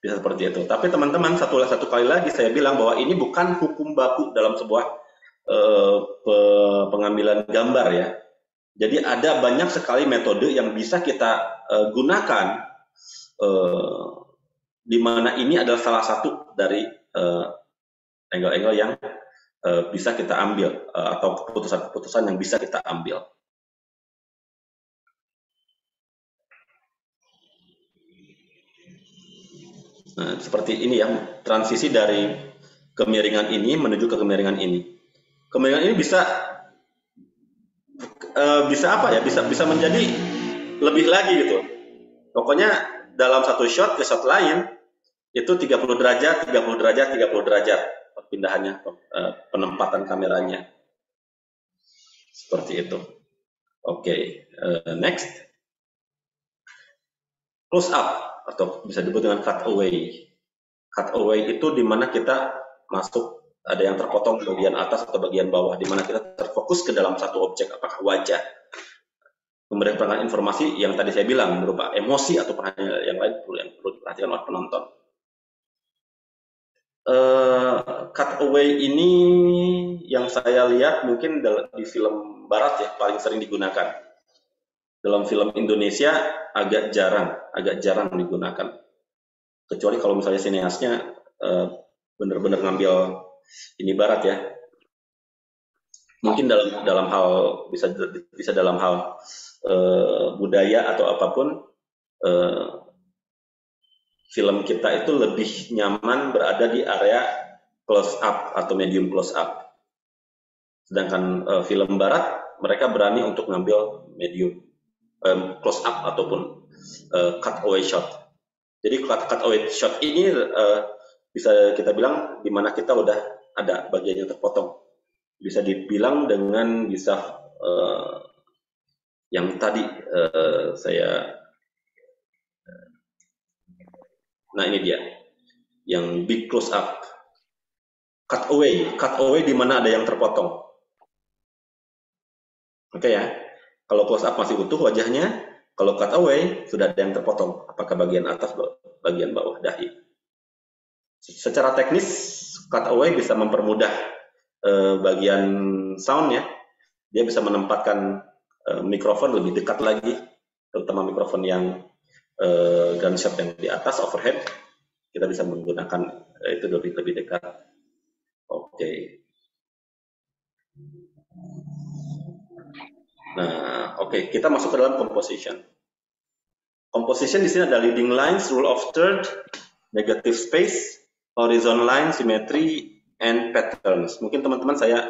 Bisa seperti itu. Tapi teman-teman, satu kali lagi saya bilang bahwa ini bukan hukum baku dalam sebuah pengambilan gambar ya. Jadi ada banyak sekali metode yang bisa kita gunakan di mana ini adalah salah satu dari angle-angle yang bisa kita ambil atau keputusan-keputusan yang bisa kita ambil. Nah, seperti ini ya, transisi dari kemiringan ini menuju ke kemiringan ini. Kembalikan ini bisa apa ya? Bisa menjadi lebih lagi gitu. Pokoknya dalam satu shot ke shot lain itu 30 derajat, 30 derajat, 30 derajat perpindahannya, penempatan kameranya. Seperti itu. Oke, next. Close up atau bisa disebut dengan cut away. Cut away itu di mana kita masuk, ada yang terpotong bagian atas atau bagian bawah, di mana kita terfokus ke dalam satu objek, apakah wajah, memberikan informasi yang tadi saya bilang berupa emosi atau yang lain yang perlu diperhatikan oleh penonton. Cut away ini yang saya lihat mungkin di film barat ya paling sering digunakan. Dalam film Indonesia agak jarang digunakan. Kecuali kalau misalnya sineasnya benar-benar ngambil ini barat ya. Mungkin dalam hal bisa dalam hal budaya atau apapun, film kita itu lebih nyaman berada di area close up atau medium close up. Sedangkan film barat mereka berani untuk ngambil medium close up ataupun cut away shot. Jadi cut away shot ini bisa kita bilang di mana kita udah ada bagian yang terpotong. Bisa dibilang dengan yang tadi nah ini dia yang big close up. Cut away di mana ada yang terpotong. Oke ya. Kalau close up masih utuh wajahnya, kalau cut away sudah ada yang terpotong, apakah bagian atas, bagian bawah dahi. Secara teknis, cut away bisa mempermudah bagian sound ya. Dia bisa menempatkan mikrofon lebih dekat lagi, terutama mikrofon yang gunshot yang di atas overhead, kita bisa menggunakan itu lebih dekat. Oke. Nah, oke, kita masuk ke dalam composition. Composition di sini ada leading lines, rule of third, negative space, horizon line, symmetry, and patterns. Mungkin teman-teman saya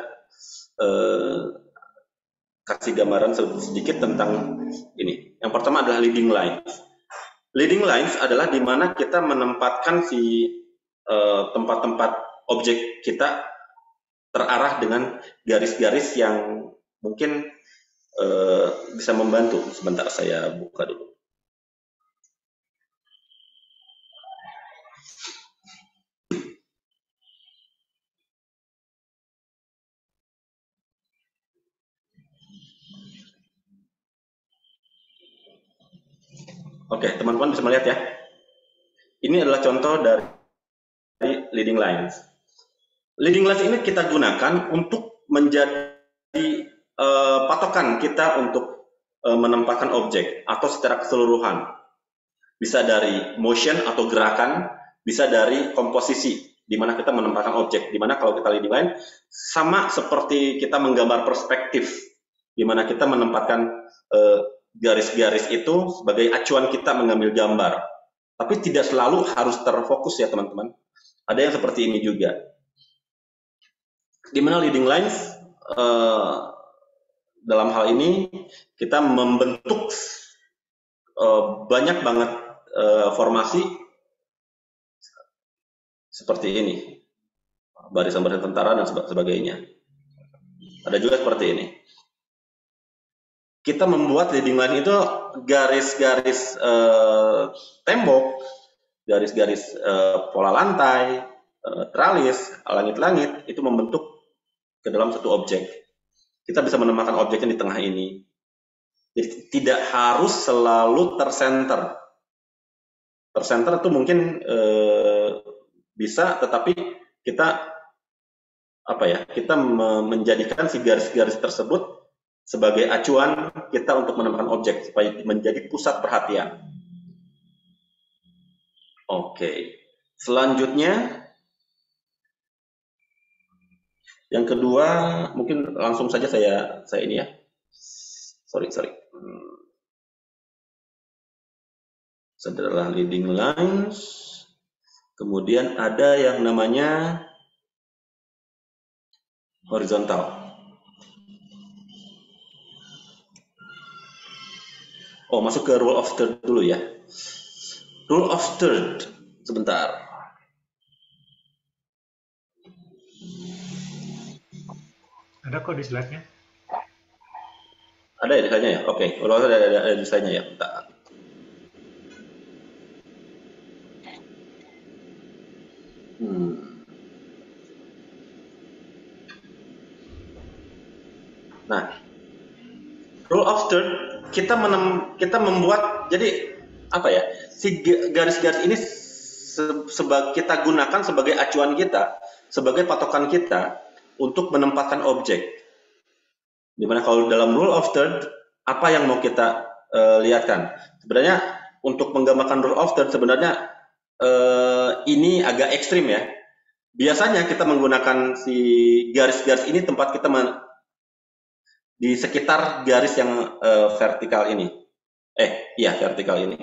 kasih gambaran sedikit tentang ini. Yang pertama adalah leading lines. Leading lines adalah di mana kita menempatkan si tempat-tempat objek kita terarah dengan garis-garis yang mungkin bisa membantu. Sebentar saya buka dulu. Oke, teman-teman bisa melihat ya. Ini adalah contoh dari leading lines. Leading lines ini kita gunakan untuk menjadi patokan kita untuk menempatkan objek atau secara keseluruhan. Bisa dari motion atau gerakan, bisa dari komposisi, di mana kita menempatkan objek. Di mana kalau kita leading line, sama seperti kita menggambar perspektif, di mana kita menempatkan garis-garis itu sebagai acuan kita mengambil gambar. Tapi tidak selalu harus terfokus ya teman-teman. Ada yang seperti ini juga. Di mana leading lines dalam hal ini kita membentuk banyak banget formasi seperti ini. Barisan-barisan tentara dan sebagainya. Ada juga seperti ini. Kita membuat leading line itu garis-garis tembok, garis-garis pola lantai, tralis, langit-langit, itu membentuk ke dalam satu objek. Kita bisa menempatkan objeknya di tengah ini. Jadi tidak harus selalu tersenter. Tersenter itu mungkin bisa, tetapi kita kita menjadikan si garis-garis tersebut sebagai acuan kita untuk menempatkan objek supaya menjadi pusat perhatian. Oke. Selanjutnya yang kedua mungkin langsung saja saya ini ya. Sorry. Adalah leading lines. Kemudian ada yang namanya horizontal. Oh, masuk ke rule of third dulu ya. Rule of third, sebentar. Ada kok di slide-nya. Ada ya di slide-nya ya? Oke, kalau ada di slide-nya ya. Bentar. Nah, rule of third kita membuat, jadi apa ya? Si garis-garis ini kita gunakan sebagai acuan kita, sebagai patokan kita untuk menempatkan objek. Dimana kalau dalam rule of third, apa yang mau kita lihatkan? Sebenarnya untuk menggambarkan rule of third sebenarnya ini agak ekstrim ya. Biasanya kita menggunakan si garis-garis ini tempat kita di sekitar garis yang vertikal ini. Iya, vertikal ini.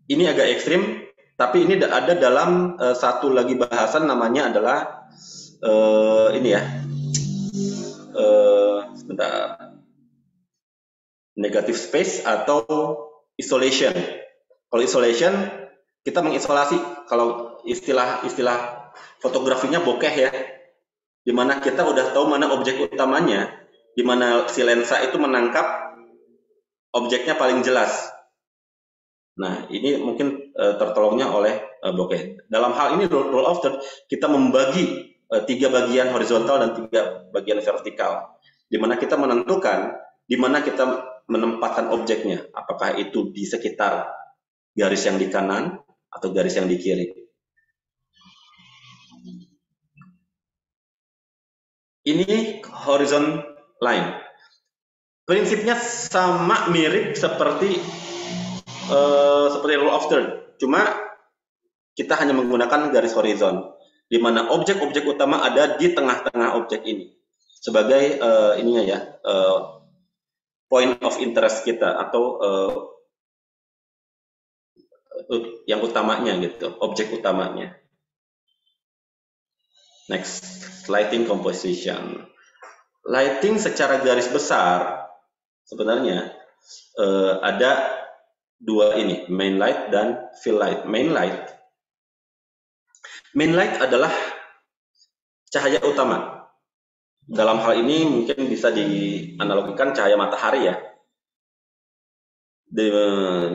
Ini agak ekstrim, tapi ini ada dalam satu lagi bahasan namanya adalah ini ya. Sebentar. Negative space atau isolation. Kalau isolation kita mengisolasi, kalau istilah fotografinya bokeh ya, di mana kita udah tahu mana objek utamanya, di mana si lensa itu menangkap objeknya paling jelas. Nah, ini mungkin tertolongnya oleh bokeh. Dalam hal ini rule of third kita membagi 3 bagian horizontal dan 3 bagian vertikal, di mana kita menentukan di mana kita menempatkan objeknya, apakah itu di sekitar garis yang di kanan atau garis yang di kiri. Ini horizon line. Prinsipnya sama mirip seperti rule of third, cuma kita hanya menggunakan garis horizon, di mana objek-objek utama ada di tengah-tengah objek ini sebagai ininya ya, point of interest kita atau yang utamanya gitu, objek utamanya. Next, lighting composition. Lighting secara garis besar sebenarnya ada 2 ini, main light dan fill light. Main light adalah cahaya utama. Dalam hal ini mungkin bisa dianalogikan cahaya matahari ya.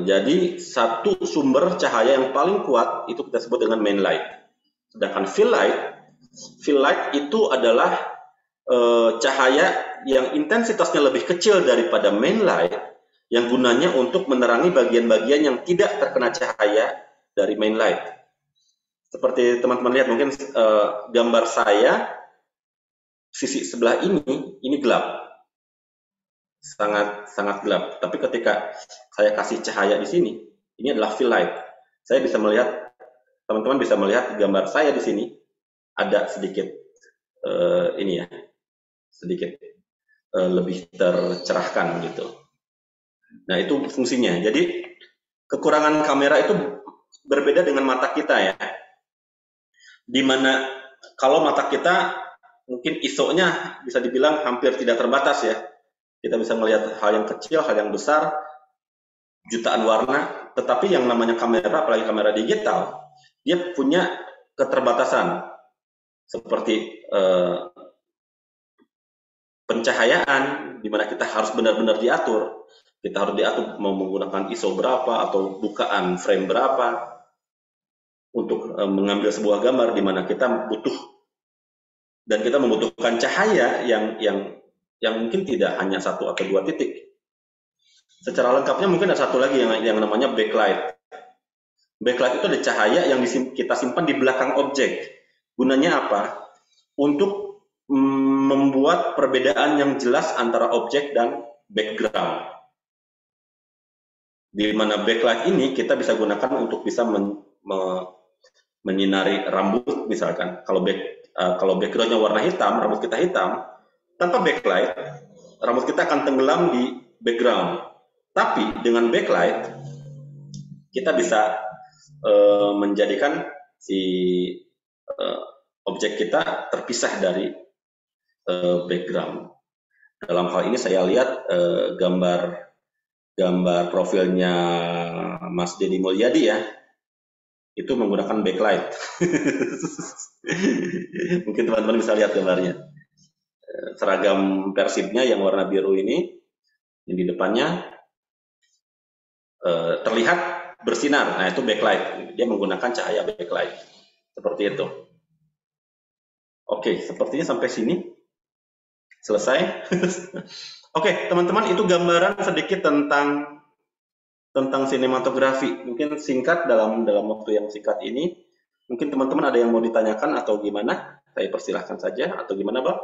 Jadi satu sumber cahaya yang paling kuat itu kita sebut dengan main light. Sedangkan fill light itu adalah cahaya yang intensitasnya lebih kecil daripada main light, yang gunanya untuk menerangi bagian-bagian yang tidak terkena cahaya dari main light. Seperti teman-teman lihat mungkin gambar saya, sisi sebelah ini gelap, sangat gelap. Tapi ketika saya kasih cahaya di sini, ini adalah fill light. Saya bisa melihat, teman-teman bisa melihat gambar saya di sini ada sedikit ini ya, sedikit lebih tercerahkan gitu. Nah, itu fungsinya. Jadi kekurangan kamera itu berbeda dengan mata kita ya. Dimana kalau mata kita mungkin ISO-nya bisa dibilang hampir tidak terbatas ya. Kita bisa melihat hal yang kecil, hal yang besar, jutaan warna. Tetapi yang namanya kamera, apalagi kamera digital, dia punya keterbatasan. Seperti pencahayaan, di mana kita harus benar-benar diatur. Kita harus diatur mau menggunakan ISO berapa atau bukaan frame berapa untuk mengambil sebuah gambar, di mana kita butuh dan kita membutuhkan cahaya yang mungkin tidak hanya 1 atau 2 titik. Secara lengkapnya mungkin ada satu lagi yang namanya backlight. Backlight itu ada cahaya yang kita simpan di belakang objek. Gunanya apa? Untuk membuat perbedaan yang jelas antara objek dan background. Di mana backlight ini kita bisa gunakan untuk bisa menyinari rambut misalkan. Kalau backgroundnya warna hitam, rambut kita hitam, tanpa backlight, rambut kita akan tenggelam di background. Tapi dengan backlight, kita bisa menjadikan si objek kita terpisah dari background. Dalam hal ini saya lihat gambar profilnya Mas Deddy Mulyadi ya, itu menggunakan backlight. Mungkin teman-teman bisa lihat gambarnya. Seragam Persibnya yang warna biru ini, yang di depannya terlihat bersinar. Nah, itu backlight. Dia menggunakan cahaya backlight. Seperti itu. Oke, sepertinya sampai sini. Selesai. Oke, teman-teman, itu gambaran sedikit tentang sinematografi. Mungkin singkat dalam waktu yang singkat ini. Mungkin teman-teman ada yang mau ditanyakan atau gimana? Saya persilahkan saja, atau gimana, Bang?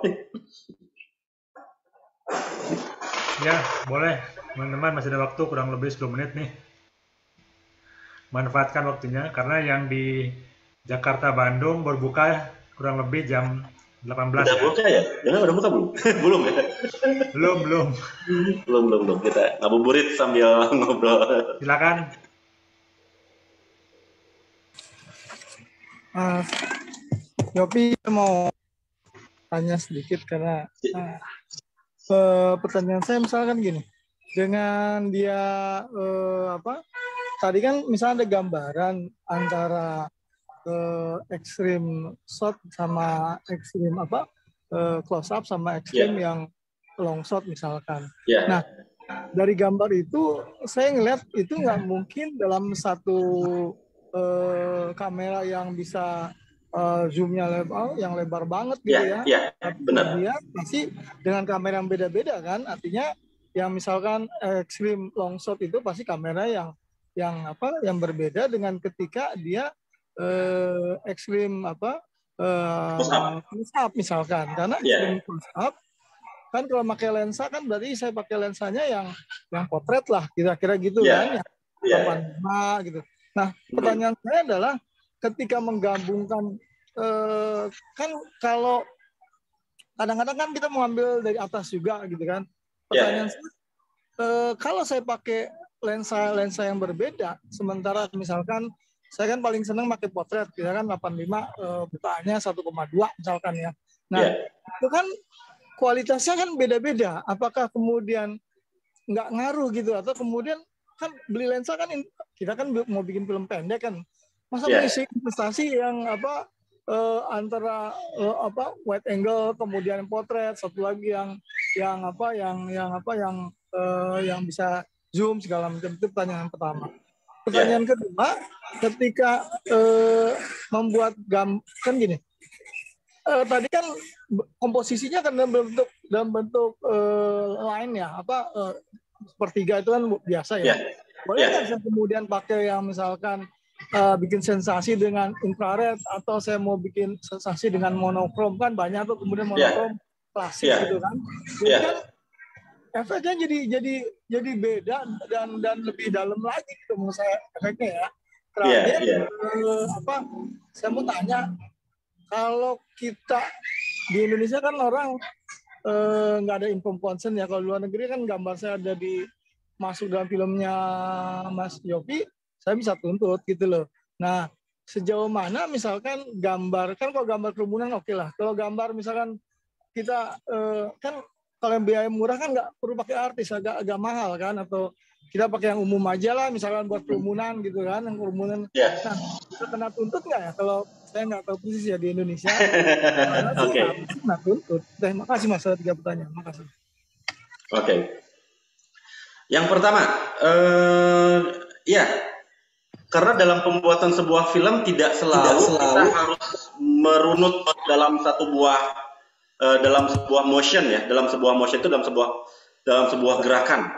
Ya, boleh. Teman-teman masih ada waktu kurang lebih 10 menit nih. Manfaatkan waktunya, karena yang di Jakarta Bandung berbuka kurang lebih jam 18 udah ya. buka ya? Jangan udah buka belum? Belum ya? belum. Kita ngabuburit sambil ngobrol. Silakan. Yopi mau tanya sedikit karena pertanyaan saya misalkan gini, dengan dia tadi kan misalnya ada gambaran antara ekstrim shot sama ekstrim close up sama ekstrim yang long shot misalkan. Nah, dari gambar itu saya ngeliat itu nggak mungkin dalam satu kamera yang bisa zoomnya lebar banget gitu ya. Benar. Dia pasti dengan kamera yang beda-beda kan, artinya yang misalkan ekstrim long shot itu pasti kamera yang berbeda dengan ketika dia ekstrim close up misalkan, karena ekstrim close up kan kalau pakai lensa kan berarti saya pakai lensanya yang potret lah kira-kira gitu kan, yang 85 gitu. Nah, pertanyaan saya adalah ketika menggabungkan kan kalau kadang-kadang kan kita mau ambil dari atas juga gitu kan. Pertanyaan saya, kalau saya pakai lensa yang berbeda, sementara misalkan saya kan paling senang pakai potret, kita kan 85 bukaannya 1,2 misalkan ya. Nah, itu kan kualitasnya kan beda-beda. Apakah kemudian nggak ngaruh gitu, atau kemudian kan beli lensa kan kita kan mau bikin film pendek kan, masa mengisi investasi yang antara wide angle kemudian potret, satu lagi yang bisa zoom segala macam. Itu pertanyaan pertama. Pertanyaan kedua, ketika membuat kan gini, tadi kan komposisinya kan dalam bentuk line ya, sepertiga itu kan biasa ya. Boleh nggak saya kemudian pakai yang misalkan bikin sensasi dengan infrared, atau saya mau bikin sensasi dengan monokrom, kan banyak tuh kemudian monokrom klasik gitu kan. Jadi kan efeknya jadi beda dan lebih dalam lagi gitu menurut saya efeknya ya. Terakhir saya mau tanya, kalau kita di Indonesia kan orang nggak ada inform consent ya, kalau luar negeri kan gambar saya ada masuk dalam filmnya Mas Yopi, saya bisa tuntut gitu loh. Nah, sejauh mana misalkan gambar, kan kalau gambar kerumunan oke lah. Kalau gambar misalkan kita kan kalau yang biaya murah kan nggak perlu pakai artis, agak mahal kan, atau kita pakai yang umum aja lah, misalkan buat kerumunan gitu kan, yang kerumunan. Nah, kita kena tuntut nggak ya? Kalau saya nggak tahu persis ya di Indonesia. Kena tuntut. Terima kasih Mas, ada 3 pertanyaan. Makasih. Oke. Yang pertama, karena dalam pembuatan sebuah film tidak selalu kita harus merunut dalam dalam sebuah motion ya, dalam sebuah gerakan.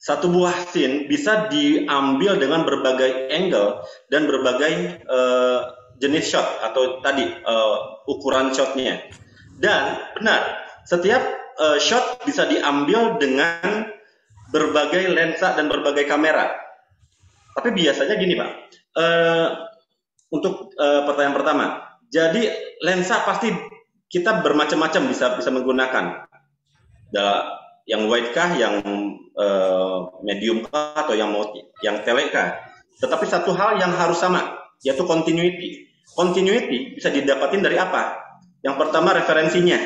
Satu buah scene bisa diambil dengan berbagai angle dan berbagai jenis shot atau tadi ukuran shotnya. Dan benar, setiap shot bisa diambil dengan berbagai lensa dan berbagai kamera. Tapi biasanya gini Pak, untuk pertanyaan pertama, jadi lensa pasti kita bermacam-macam bisa menggunakan, yang wide kah, yang medium kah, atau yang tele kah. Tetapi satu hal yang harus sama, yaitu continuity. Continuity bisa didapatin dari apa? Yang pertama referensinya.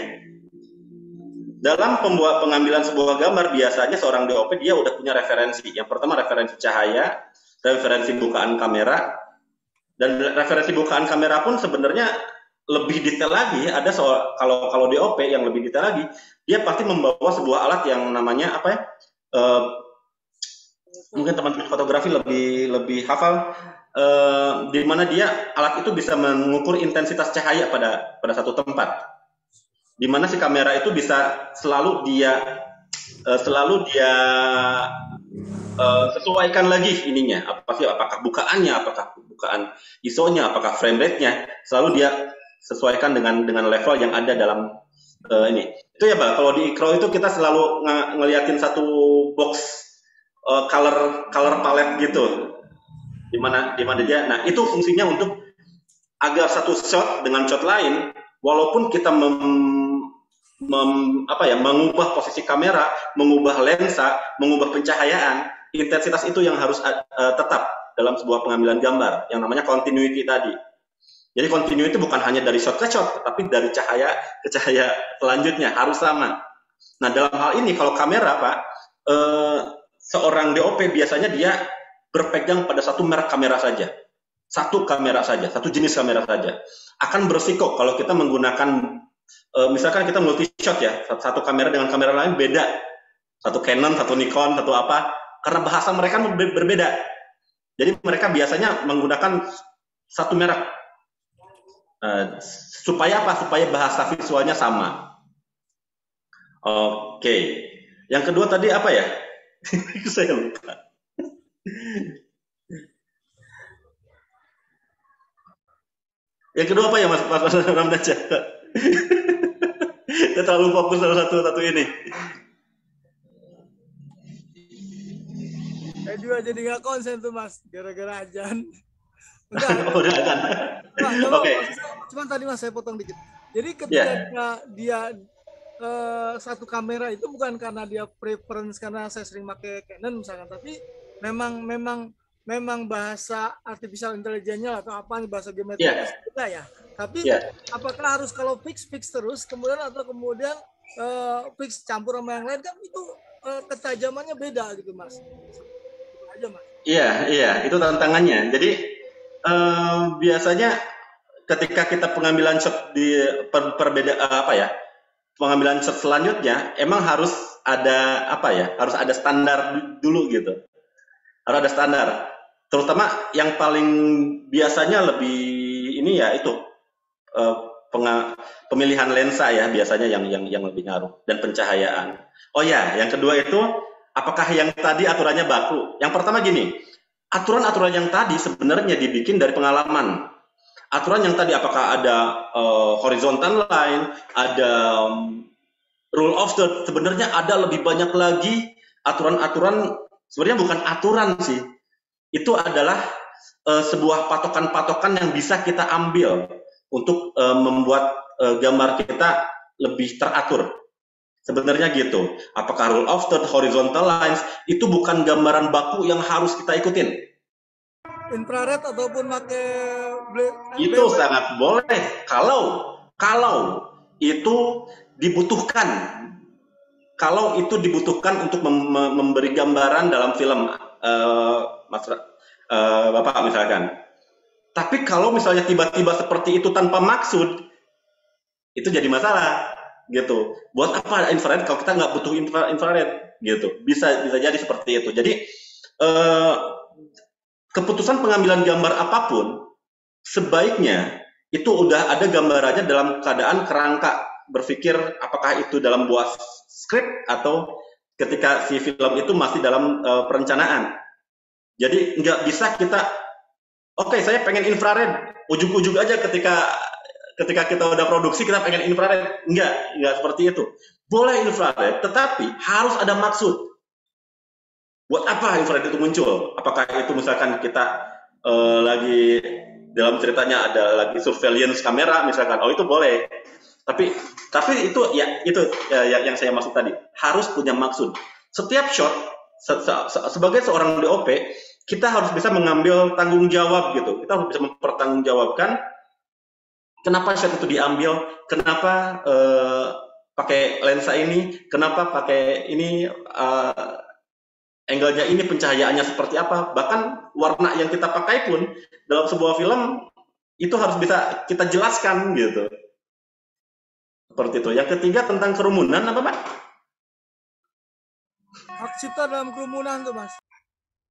Dalam pengambilan sebuah gambar biasanya seorang DOP dia udah punya referensi. Yang pertama referensi cahaya, referensi bukaan kamera, dan referensi bukaan kamera pun sebenarnya lebih detail lagi. Ada kalau DOP yang lebih detail lagi, dia pasti membawa sebuah alat yang namanya apa ya? Mungkin teman-teman fotografi lebih hafal, di mana dia alat itu bisa mengukur intensitas cahaya pada satu tempat. Di mana si kamera itu bisa selalu dia sesuaikan lagi ininya, apakah bukaannya, apakah bukaan ISO-nya, apakah frame rate-nya, selalu dia sesuaikan dengan level yang ada dalam ini. Itu ya, Pak. Kalau di Ikro itu kita selalu ngeliatin satu box color palette gitu, di mana dia. Nah, itu fungsinya untuk agar satu shot dengan shot lain, walaupun kita mengubah posisi kamera, mengubah lensa, mengubah pencahayaan, intensitas itu yang harus tetap dalam sebuah pengambilan gambar, yang namanya continuity tadi. Jadi continuity bukan hanya dari shot ke shot, tapi dari cahaya ke cahaya selanjutnya harus sama. Nah, dalam hal ini kalau kamera, Pak, seorang DOP biasanya dia berpegang pada satu merek kamera saja, satu kamera saja, satu jenis kamera saja. Akan berisiko kalau kita menggunakan misalkan kita multi shot ya, satu kamera dengan kamera lain beda, satu Canon, satu Nikon, satu apa, karena bahasa mereka berbeda. Jadi mereka biasanya menggunakan satu merek supaya apa? Supaya bahasa visualnya sama. Oke. Yang kedua tadi apa ya? Saya lupa. Yang kedua apa ya, Mas Ramdaja? Saya terlalu fokus sama satu ini. Saya juga jadi nggak konsen tuh, Mas, gara-gara ajan. Udah ajan. Oke. Cuman tadi, Mas, saya potong dikit. Jadi ketika dia satu kamera itu bukan karena dia preference, karena saya sering pakai Canon misalkan, tapi memang bahasa artificial intelligence-nya atau apa nih, bahasa geometri beda ya. Tapi apakah harus kalau fix terus kemudian, atau kemudian fix campur sama yang lain, kan itu ketajamannya beda gitu, Mas. Aja, Mas. Iya, itu tantangannya. Jadi biasanya ketika kita pengambilan shot di pengambilan shot selanjutnya, emang harus ada harus ada standar dulu gitu. Harus ada standar. Terutama yang paling biasanya lebih ini ya itu pemilihan lensa ya, biasanya yang lebih ngaruh, dan pencahayaan. Oh ya, yang kedua itu apakah yang tadi aturannya baku? Yang pertama gini, aturan-aturan yang tadi sebenarnya dibikin dari pengalaman. Aturan yang tadi apakah ada horizontal line, ada rule of third, sebenarnya ada lebih banyak lagi aturan-aturan. Sebenarnya bukan aturan sih, itu adalah sebuah patokan-patokan yang bisa kita ambil untuk membuat gambar kita lebih teratur. Sebenarnya gitu. Apakah rule of third, horizontal lines, itu bukan gambaran baku yang harus kita ikutin. Infrared ataupun pakai itu sangat boleh kalau itu dibutuhkan. Kalau itu dibutuhkan untuk memberi gambaran dalam film, Bapak misalkan. Tapi kalau misalnya tiba-tiba seperti itu tanpa maksud, itu jadi masalah, gitu. Buat apa infrared kalau kita nggak butuh infrared, gitu. Bisa jadi seperti itu. Jadi keputusan pengambilan gambar apapun sebaiknya itu udah ada gambarannya dalam keadaan kerangka, berpikir apakah itu dalam buah skrip atau ketika si film itu masih dalam perencanaan. Jadi nggak bisa kita, oke, saya pengen infrared, ujug-ujug aja ketika kita udah produksi kita pengen infrared. Nggak seperti itu. Boleh infrared, tetapi harus ada maksud. Buat apa infrared itu muncul? Apakah itu misalkan kita lagi dalam ceritanya ada lagi surveillance kamera misalkan, oh itu boleh. Tapi itu yang saya maksud tadi, harus punya maksud. Setiap shot sebagai seorang DOP, kita harus bisa mengambil tanggung jawab gitu. Kita harus bisa mempertanggungjawabkan kenapa shot itu diambil, kenapa pakai lensa ini, kenapa pakai ini angle-nya ini, pencahayaannya seperti apa, bahkan warna yang kita pakai pun dalam sebuah film itu harus bisa kita jelaskan gitu. Seperti itu. Yang ketiga tentang kerumunan apa, Pak? Hak cipta dalam kerumunan tuh, Mas.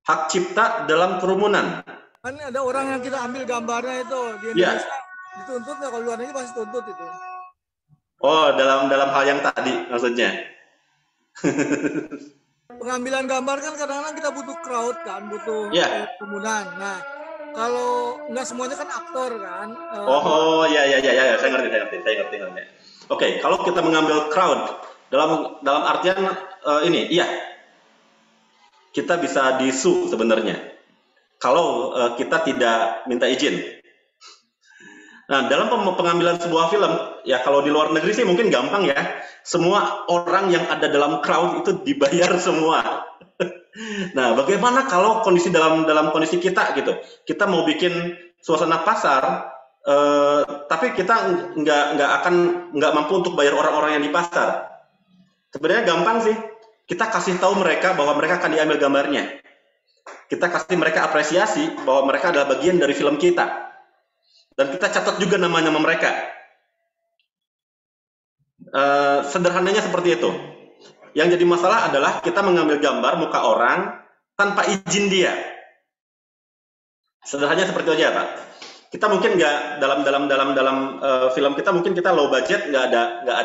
Hak cipta dalam kerumunan. Kan ada orang yang kita ambil gambarnya itu di Indonesia. Dituntut nggak? Kalau luar negeri pasti tuntut itu. Oh, dalam hal yang tadi maksudnya. Pengambilan gambar kan kadang-kadang kita butuh crowd kan, butuh kerumunan. Nah, kalau nggak semuanya kan aktor kan. Ya, saya ngerti. Oke, kalau kita mengambil crowd dalam artian ini, iya, kita bisa disu sebenarnya. Kalau kita tidak minta izin. Nah, dalam pengambilan sebuah film, ya kalau di luar negeri sih mungkin gampang ya. Semua orang yang ada dalam crowd itu dibayar semua. Nah, bagaimana kalau kondisi dalam kondisi kita gitu? Kita mau bikin suasana pasar, tapi kita nggak mampu untuk bayar orang-orang yang di pasar. Sebenarnya gampang sih. Kita kasih tahu mereka bahwa mereka akan diambil gambarnya. Kita kasih mereka apresiasi bahwa mereka adalah bagian dari film kita. Dan kita catat juga namanya sama mereka. Sederhananya seperti itu. Yang jadi masalah adalah kita mengambil gambar muka orang tanpa izin dia. Sederhananya seperti itu aja, Pak. Kita mungkin nggak dalam film kita mungkin kita low budget, nggak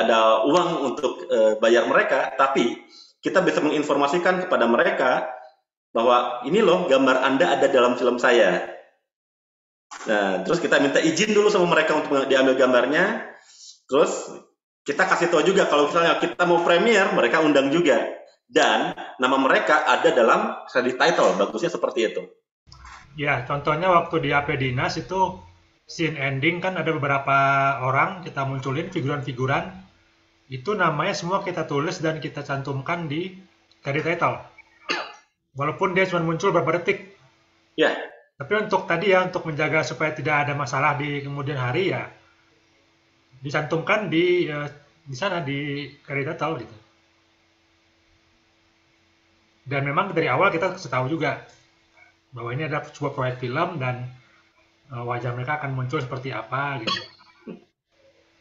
ada uang untuk bayar mereka, tapi kita bisa menginformasikan kepada mereka bahwa ini loh gambar Anda ada dalam film saya. Nah, terus kita minta izin dulu sama mereka untuk diambil gambarnya. Terus kita kasih tahu juga kalau misalnya kita mau premier, mereka undang juga. Dan nama mereka ada dalam credit title, bagusnya seperti itu. Ya, contohnya waktu di AP Dinas itu scene ending kan ada beberapa orang kita munculin figuran-figuran. Itu namanya semua kita tulis dan kita cantumkan di credit title. Walaupun dia cuma muncul beberapa detik. Ya. Tapi untuk tadi ya, untuk menjaga supaya tidak ada masalah di kemudian hari ya, dicantumkan di sana di credit title gitu. Dan memang dari awal kita kasih tahu juga bahwa ini adalah sebuah proyek film dan wajah mereka akan muncul seperti apa gitu.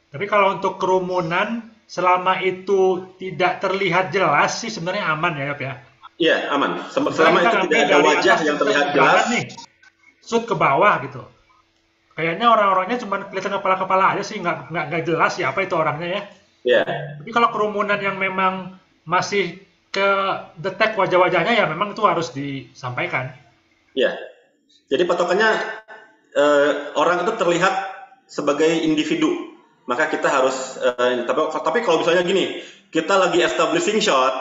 Tapi kalau untuk kerumunan, selama itu tidak terlihat jelas sih sebenarnya aman ya, Yop ya? Iya, aman. Selama itu tidak ada wajah yang terlihat jelas. Nih, shoot ke bawah gitu. Kayaknya orang-orangnya cuma kelihatan kepala-kepala aja sih, nggak jelas siapa itu orangnya ya. Iya. Tapi kalau kerumunan yang memang masih ke detect wajah-wajahnya ya memang itu harus disampaikan. Iya. Jadi patokannya orang itu terlihat sebagai individu. Maka kita harus tapi kalau misalnya gini, kita lagi establishing shot,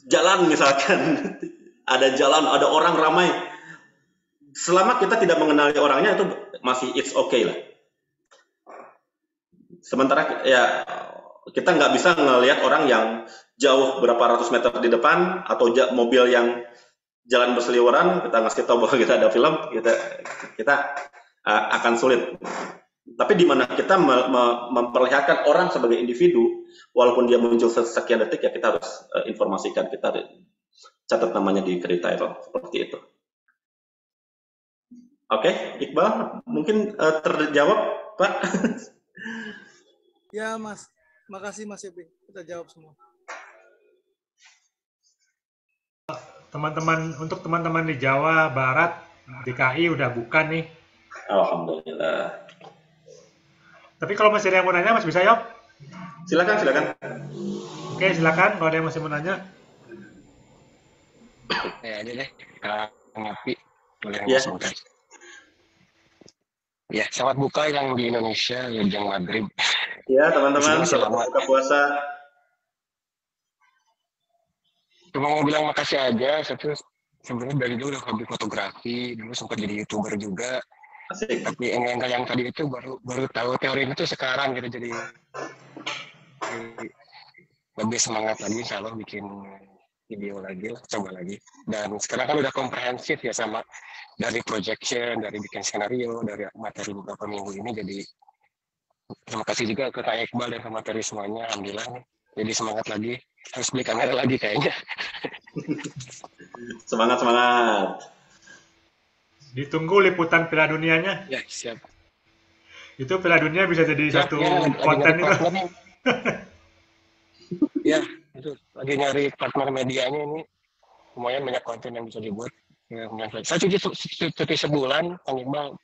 jalan misalkan, ada jalan, ada orang ramai. Selama kita tidak mengenali orangnya itu masih it's okay lah. Sementara ya kita nggak bisa ngelihat orang yang jauh berapa ratus meter di depan atau mobil yang jalan berseliweran, kita ngasih tahu bahwa kita ada film, kita akan sulit. Tapi di mana kita memperlihatkan orang sebagai individu, walaupun dia muncul sekian detik ya kita harus informasikan, kita catat namanya di credit title seperti itu. Oke, Iqbal, mungkin terjawab, Pak? Ya, Mas. Makasih, Mas Ebi. Kita jawab semua. Untuk teman-teman di Jawa Barat, DKI udah buka nih. Alhamdulillah. Tapi kalau masih ada yang mau nanya, Mas bisa jawab? Silakan. Oke, silakan kalau ada yang masih mau nanya. Ya, ini deh, Kak Ngapi. Boleh ya. langsung kan? Ya, selamat buka yang di Indonesia, jam maghrib. Ya, teman-teman, selamat buka puasa. Cuma mau bilang makasih aja, saya tuh sebenarnya dari dulu udah hobi fotografi, dulu sempat jadi YouTuber juga. Asik. Tapi enggak yang tadi itu baru tahu teori itu sekarang gitu, jadi lebih semangat lagi insya Allah bikin video lagi lah, coba lagi. Dan sekarang kan udah komprehensif ya, sama dari projection, dari bikin skenario, dari materi beberapa minggu ini. Jadi terima kasih juga ke Kak Iqbal dan ke materi semuanya, alhamdulillah nih. Jadi semangat lagi, harus beli kamera lagi kayaknya. Semangat, semangat. Ditunggu liputan Piala Dunianya. Ya, siap. Itu Piala Dunia bisa jadi Siap, satu ya, lagi konten nyari itu. partner nih. Ya, itu lagi nyari partner medianya ini. Lumayan banyak konten yang bisa dibuat. Ya, saya cuti sebulan, Kang Iqbal,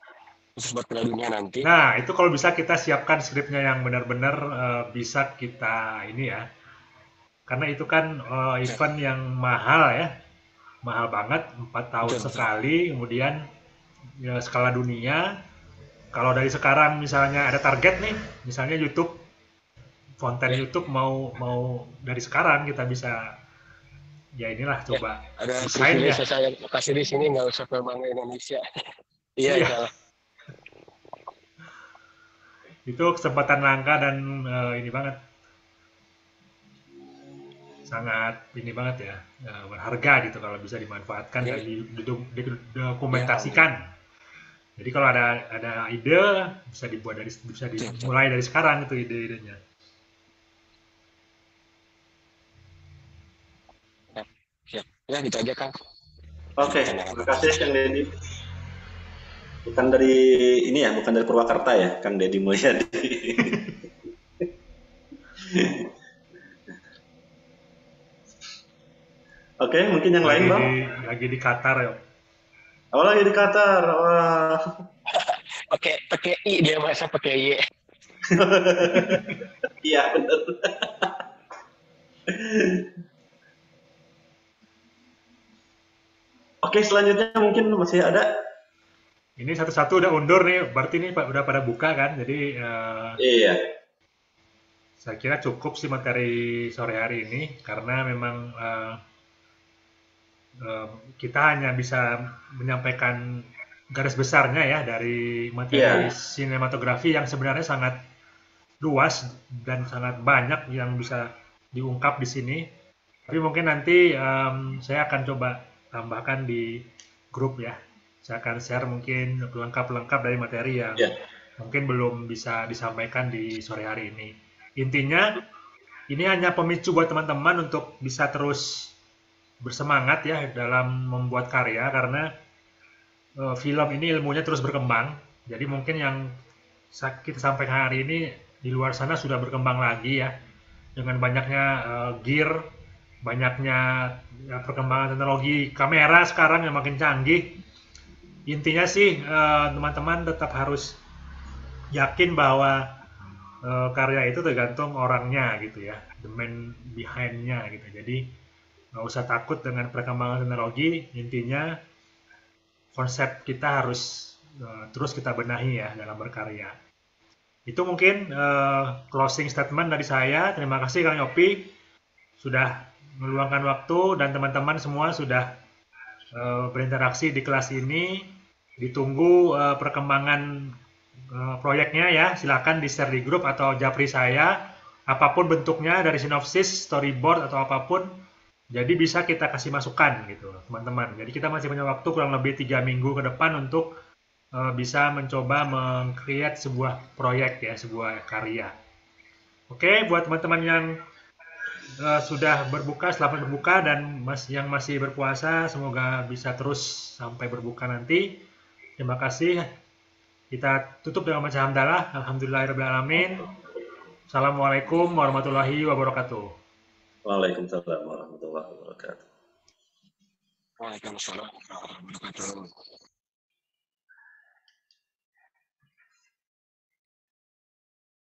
khusus buat Piala Dunia nanti. Nah, itu kalau bisa kita siapkan skripnya yang benar-benar bisa kita ini ya. Karena itu kan event yang mahal ya. Mahal banget, 4 tahun Betul. sekali, kemudian ya, skala dunia. Kalau dari sekarang misalnya ada target nih, misalnya YouTube, konten YouTube mau dari sekarang kita bisa, ya inilah coba Ada desain ya. privilege saya kasih di sini, nggak usah ke Bank Indonesia. Iya, Iya. salah. Itu kesempatan langka dan ini banget, sangat ini banget ya, berharga gitu kalau bisa dimanfaatkan Iya. dan didokumentasikan. Jadi kalau ada ide bisa dimulai dari sekarang itu ide-idenya. Siap. Ya, gitu aja, Kang. Oke, terima kasih Kang Deddy. Bukan dari ini ya, bukan dari Purwakarta ya, Kang Deddy Mulyadi. Oke, mungkin yang lain, Bang. Lagi di Qatar ya. Oh, lagi di Qatar. Wah. Pakai I dia, masa pakai Y. Iya, benar. Oke, selanjutnya mungkin masih ada. Ini satu-satu udah undur nih, berarti ini udah pada buka kan, jadi Iya. saya kira cukup sih materi sore hari ini, karena memang kita hanya bisa menyampaikan garis besarnya ya dari materi sinematografi yang sebenarnya sangat luas dan sangat banyak yang bisa diungkap di sini. Tapi mungkin nanti saya akan coba tambahkan di grup ya. Saya akan share mungkin pelengkap-pelengkap dari materi yang mungkin belum bisa disampaikan di sore hari ini. Intinya, ini hanya pemicu buat teman-teman untuk bisa terus bersemangat ya dalam membuat karya, karena film ini ilmunya terus berkembang. Jadi mungkin yang kita sampaikan hari ini di luar sana sudah berkembang lagi ya, dengan banyaknya gear, banyaknya perkembangan teknologi kamera sekarang yang makin canggih. Intinya sih teman-teman tetap harus yakin bahwa karya itu tergantung orangnya gitu ya, the man behind-nya gitu. Jadi nggak usah takut dengan perkembangan teknologi. Intinya konsep kita harus terus kita benahi ya dalam berkarya. Itu mungkin closing statement dari saya. Terima kasih Kang Yopi sudah meluangkan waktu, dan teman-teman semua sudah berinteraksi di kelas ini. Ditunggu perkembangan proyeknya ya. Silakan di-share di grup atau japri saya, apapun bentuknya, dari sinopsis, storyboard atau apapun. Jadi bisa kita kasih masukan gitu teman-teman. Jadi kita masih punya waktu kurang lebih 3 minggu ke depan untuk bisa mencoba meng-create sebuah proyek ya, sebuah karya. Oke, buat teman-teman yang sudah berbuka, selamat berbuka, dan yang masih berpuasa semoga bisa terus sampai berbuka nanti. Terima kasih. Kita tutup dengan baca hamdalah. Alhamdulillahirrahmanirrahim. Assalamualaikum warahmatullahi wabarakatuh. Waalaikumsalam warahmatullahi wabarakatuh. Waalaikumsalam warahmatullahi wabarakatuh.